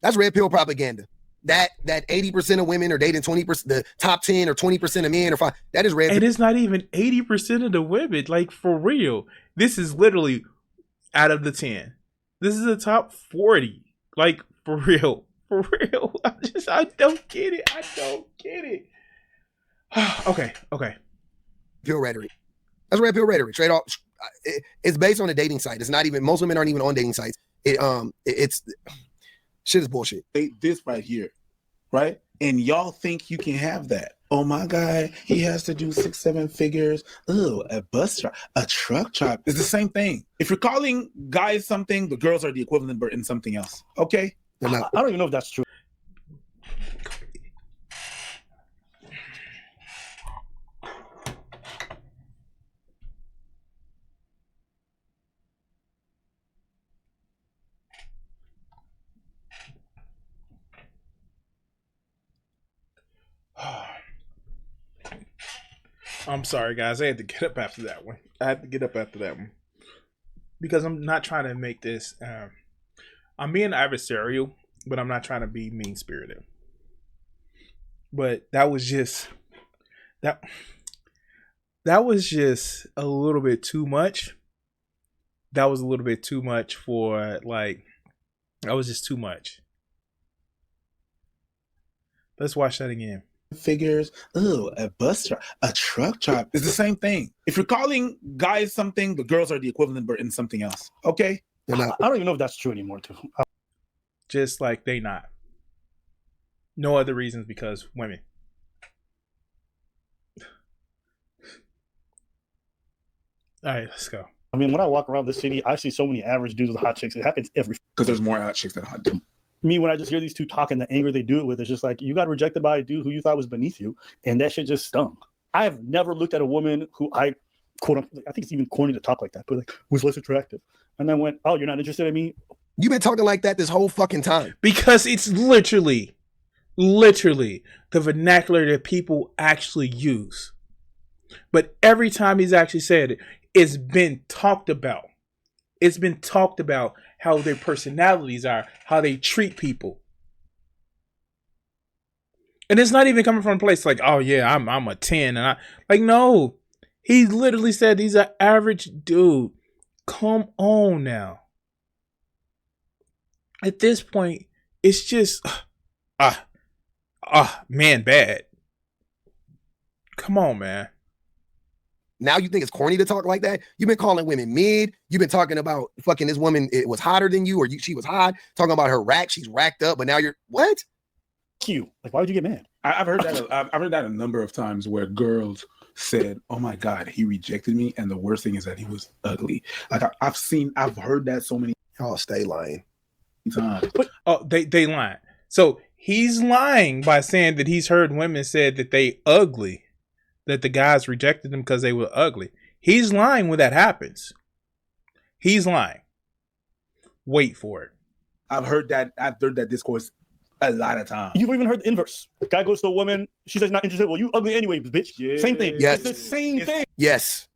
That's red pill propaganda. That 80% of women are dating 20%, the top 10 or 20% of men are fine. That is red pill. And it's not even 80% of the women. Like, for real. This is literally out of the 10. This is the top 40. Like, for real. For real. I don't get it. I don't get it. Okay. Pill rhetoric. That's red pill rhetoric. Straight off. It's based on a dating site. It's not even, most women aren't even on dating sites. It's shit is bullshit. This right here, right? And y'all think you can have that. Oh, my guy, he has to do 6-7 figures. Oh, a bus driver, a truck driver. It's the same thing. If you're calling guys something, the girls are the equivalent but in something else. Okay? I don't even know if that's true. I'm sorry, guys. I had to get up after that one. Because I'm not trying to make this... I'm being adversarial, but I'm not trying to be mean-spirited. But that was just... That was just a little bit too much. That was a little bit too much for, like... That was just too much. Let's watch that again. Figures. Oh, a bus driver, a truck driver. It's the same thing. If you're calling guys something, the girls are the equivalent but in something else. Okay? I don't even know if that's true anymore, too. Just like they not. No other reasons, because women. All right, let's go. I mean, when I walk around the city, I see so many average dudes with hot chicks. It happens every... Because there's more hot chicks than hot dudes. Me, when I just hear these two talking, the anger they do it with, it's just like, you got rejected by a dude who you thought was beneath you, and that shit just stung. I have never looked at a woman who I, quote unquote, I think it's even corny to talk like that, but like, who's less attractive. And then went, oh, you're not interested in me? You've been talking like that this whole fucking time. Because it's literally the vernacular that people actually use. But every time he's actually said it, it's been talked about. It's been talked about how their personalities are, how they treat people. And it's not even coming from a place like, oh yeah, I'm a 10. And no. He literally said he's an average dude. Come on now. At this point, it's just man, bad. Come on, man. Now you think it's corny to talk like that? You've been calling women mid. You've been talking about fucking this woman, it was hotter than you, or she was hot. Talking about her rack, she's racked up, but now you're what? Cute. Like, why would you get mad? I've heard that. I've heard that a number of times where girls said, "Oh my God, he rejected me," and the worst thing is that he was ugly. Like I've heard that so many. Oh, stay lying. Times. They lying. So he's lying by saying that he's heard women said that they ugly. That the guys rejected them because they were ugly. He's lying when that happens. He's lying. Wait for it. I've heard that discourse a lot of times. You've even heard the inverse. A guy goes to a woman, she says not interested. Well, you ugly anyway, bitch. Yeah. Same thing. Yes. It's the same thing. Yes.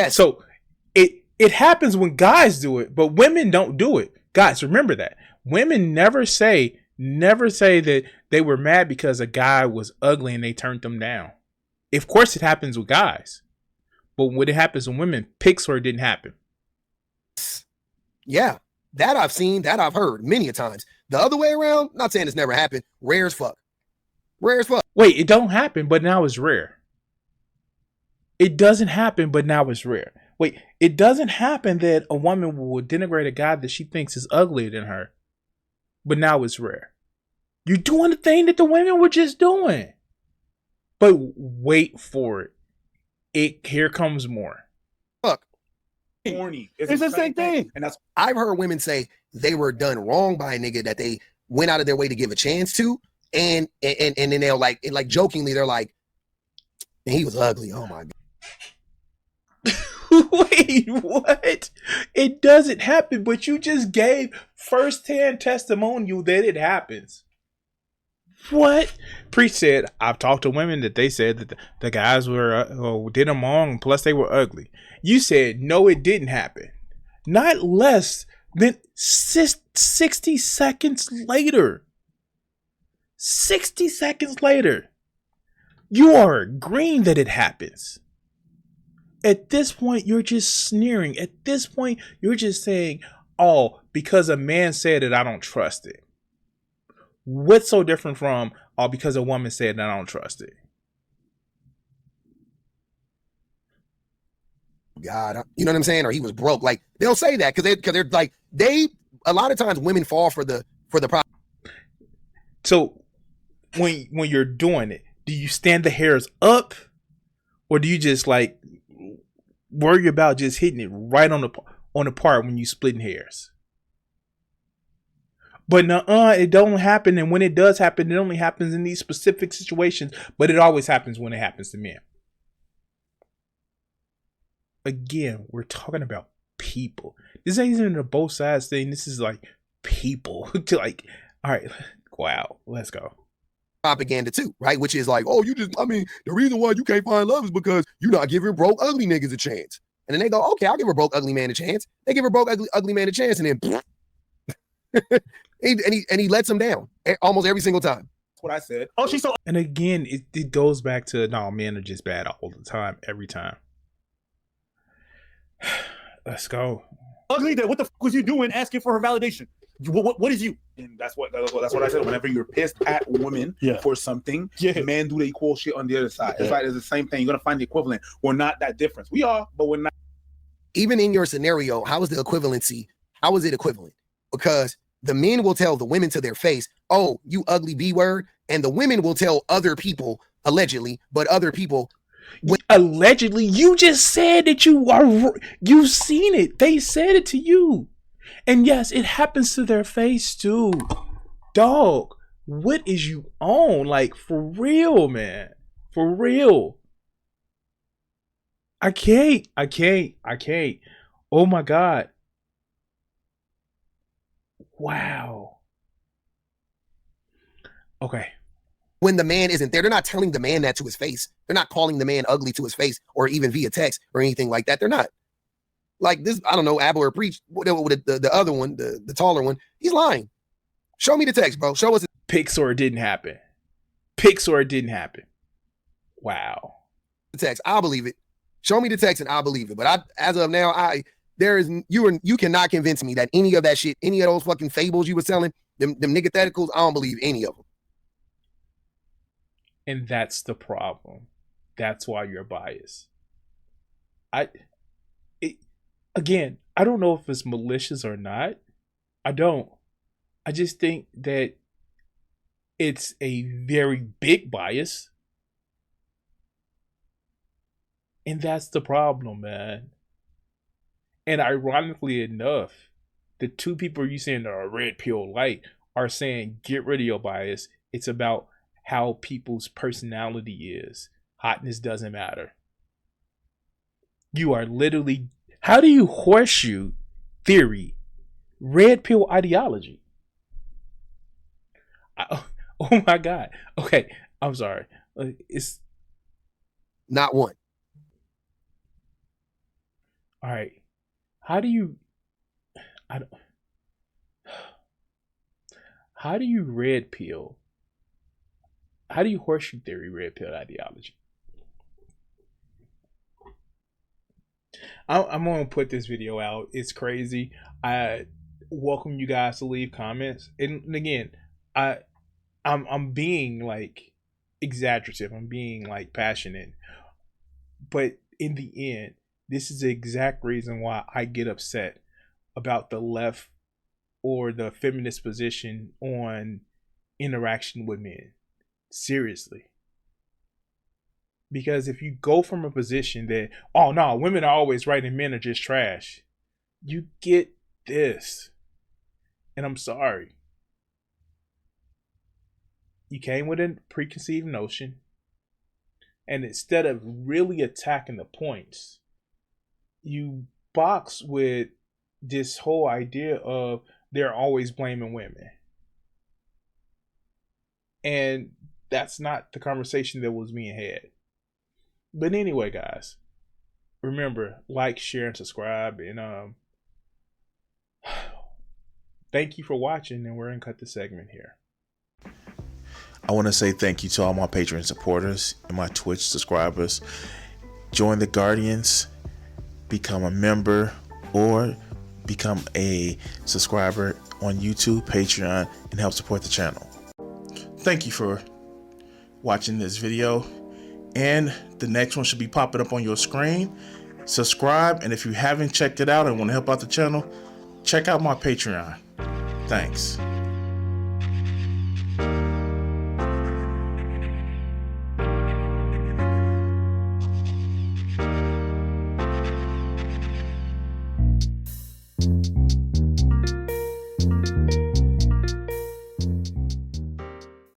So it happens when guys do it, but women don't do it. Guys, remember that. Women never say that they were mad because a guy was ugly and they turned them down. Of course it happens with guys. But when it happens with women, pics or it didn't happen. Yeah. That I've seen, that I've heard many a times. The other way around, not saying it's never happened. Rare as fuck. Rare as fuck. Wait, it don't happen, but now it's rare. It doesn't happen, but now it's rare. Wait, it doesn't happen that a woman will denigrate a guy that she thinks is uglier than her, but now it's rare. You're doing the thing that the women were just doing. But wait for it. Here comes more. Look, Horny. It's the same thing. And that's I've heard women say they were done wrong by a nigga that they went out of their way to give a chance to, and then they'll like jokingly they're like, he was ugly. Oh my god. Wait, what? It doesn't happen, but you just gave first-hand testimonial that it happens. What? Preach said, I've talked to women that they said that the guys were did them wrong, plus they were ugly. You said, no, it didn't happen. Not less than 60 seconds later. 60 seconds later. You are agreeing that it happens. At this point, you're just sneering. At this point, you're just saying, oh, because a man said it, I don't trust it. What's so different from, oh, because a woman said that I don't trust it? God, you know what I'm saying? Or he was broke. Like, they'll say that because they're like, a lot of times women fall for the problem. So when you're doing it, do you stand the hairs up, or do you just like worry about just hitting it right on the part when you splitting hairs? But it don't happen, and when it does happen, it only happens in these specific situations, but it always happens when it happens to men. Again, we're talking about people. This ain't even a both sides thing. This is like people. To like, all right, wow, let's go. Propaganda too, right? Which is like, oh, the reason why you can't find love is because you're not giving broke, ugly niggas a chance. And then they go, okay, I'll give a broke, ugly man a chance. They give a broke, ugly man a chance, and then he lets them down almost every single time. That's what I said. Oh, she's so. And again, it goes back to, no, men are just bad all the time, every time. Let's go. Ugly. That what the fuck was you doing asking for her validation? What is you? And that's what I said. Whenever you're pissed at women for something, men do the equal shit on the other side. It's like it's the same thing. You're gonna find the equivalent. We're not that different. We are, but we're not. Even in your scenario, how is the equivalency? How is it equivalent? Because the men will tell the women to their face, oh, you ugly B word. And the women will tell other people, allegedly, but other people. Allegedly, you just said that you've seen it. They said it to you. And yes, it happens to their face too. Dog, what is you on? Like, for real, man. For real. I can't. Oh my God. Wow. Okay. When the man isn't there, they're not telling the man that to his face. They're not calling the man ugly to his face or even via text or anything like that. They're not. Like this, I don't know, AbaNPreach, the other one, the taller one, he's lying. Show me the text, bro. Show us. Pics or it didn't happen. Wow. The text, I'll believe it. Show me the text and I'll believe it. But as of now, you cannot convince me that any of that shit, any of those fucking fables you were selling, them niggatheticals, I don't believe any of them. And that's the problem. That's why you're biased. Again, I don't know if it's malicious or not. I don't. I just think that it's a very big bias. And that's the problem, man. And ironically enough, the two people you saying that are red pill light are saying, get rid of your bias. It's about how people's personality is. Hotness doesn't matter. You are literally, how do you horseshoe theory red pill ideology? Oh my God. Okay, I'm sorry. It's not one. All right. How do you red pill? How do you horseshoe theory red pill ideology? I'm going to put this video out. It's crazy. I welcome you guys to leave comments. And again, I'm being like exaggerative. I'm being like passionate. But in the end, this is the exact reason why I get upset about the left or the feminist position on interaction with men. Seriously. Because if you go from a position that, oh no, women are always right and men are just trash, you get this. And I'm sorry. You came with a preconceived notion. And instead of really attacking the points, you box with this whole idea of they're always blaming women. And that's not the conversation that was being had. But anyway, guys, remember, like, share, and subscribe. And thank you for watching. And we're going to cut the segment here. I want to say thank you to all my Patreon supporters and my Twitch subscribers. Join the Guardians, become a member, or become a subscriber on YouTube, Patreon, and help support the channel. Thank you for watching this video, and the next one should be popping up on your screen. Subscribe, and if you haven't checked it out and want to help out the channel, check out my Patreon. Thanks. you